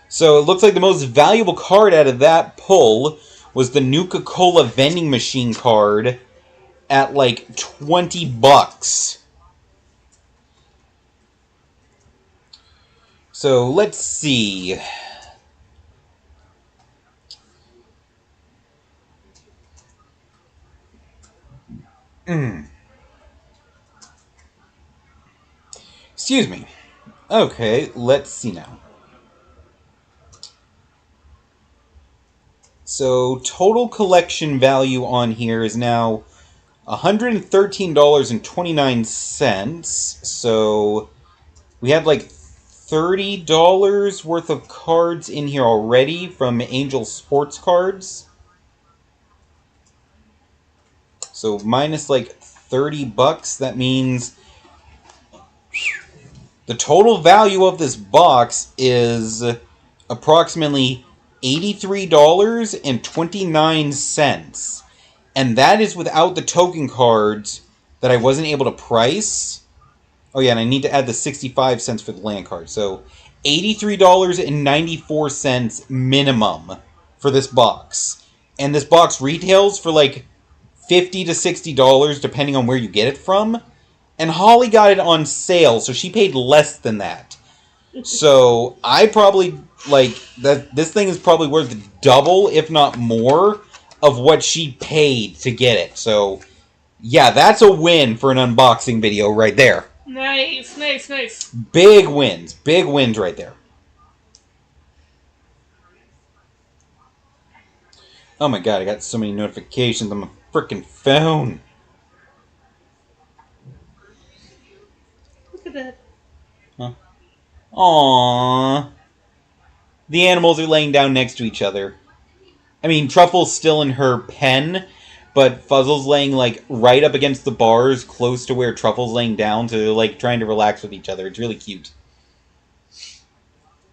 So it looks like the most valuable card out of that pull was the Nuka-Cola vending machine card at like $20. So let's see. Excuse me. Okay, let's see now. So total collection value on here is now $113.29. So we had like $30 worth of cards in here already from Angel Sports Cards. So minus like $30, that means the total value of this box is approximately $83.29. And that is without the token cards that I wasn't able to price. Oh yeah, and I need to add the 65 cents for the land card. So $83.94 minimum for this box. And this box retails for like $50 to $60 depending on where you get it from. And Holly got it on sale, so she paid less than that. So I probably, like, this thing is probably worth double, if not more, of what she paid to get it. So, yeah, that's a win for an unboxing video right there. Nice, nice, nice. Big wins right there. Oh my god, I got so many notifications on my freaking phone. Look at that. Huh? Aww. The animals are laying down next to each other. I mean, Truffle's still in her pen, but Fuzzle's laying, like, right up against the bars, close to where Truffle's laying down, so they're, like, trying to relax with each other. It's really cute.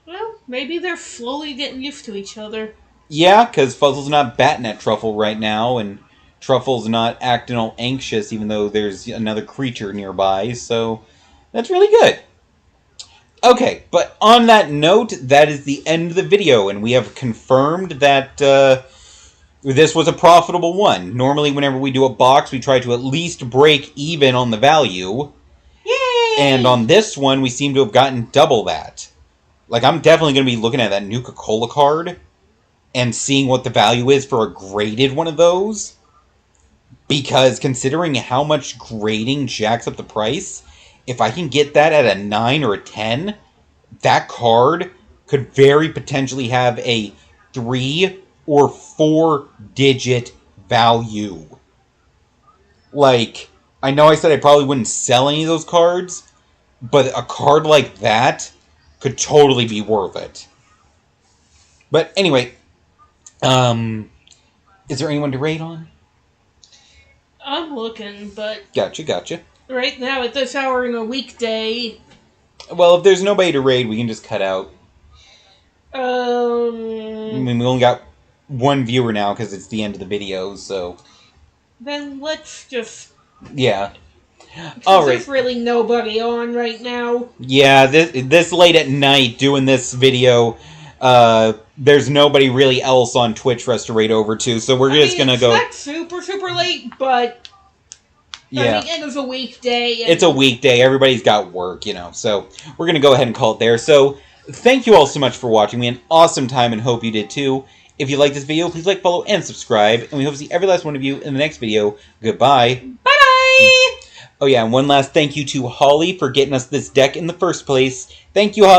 Well, maybe they're slowly getting used to each other. Yeah, because Fuzzle's not batting at Truffle right now, and Truffle's not acting all anxious, even though there's another creature nearby, so that's really good. Okay, but on that note, that is the end of the video, and we have confirmed that this was a profitable one. Normally, whenever we do a box, we try to at least break even on the value. Yay! And on this one, we seem to have gotten double that. Like, I'm definitely going to be looking at that Nuka-Cola card and seeing what the value is for a graded one of those. Because considering how much grading jacks up the price, if I can get that at a 9 or a 10, that card could very potentially have a 3 or 4-digit value. Like, I know I said I probably wouldn't sell any of those cards, but a card like that could totally be worth it. But anyway, is there anyone to raid on? I'm looking, but Gotcha. right now at this hour in a weekday... Well, if there's nobody to raid, we can just cut out. I mean, we only got one viewer now because it's the end of the video, so... Then let's just... Yeah. Alright. There's really nobody on right now. Yeah, this late at night doing this video, there's nobody really else on Twitch for us to raid over to, so we're just gonna go... It's not super late, but... Yeah. I mean, it was a weekday. It's a weekday. Everybody's got work, you know. So we're going to go ahead and call it there. So thank you all so much for watching. We had an awesome time and hope you did too. If you like this video, please like, follow, and subscribe. And we hope to see every last one of you in the next video. Goodbye. Bye-bye! Oh yeah, and one last thank you to Holly for getting us this deck in the first place. Thank you, Holly.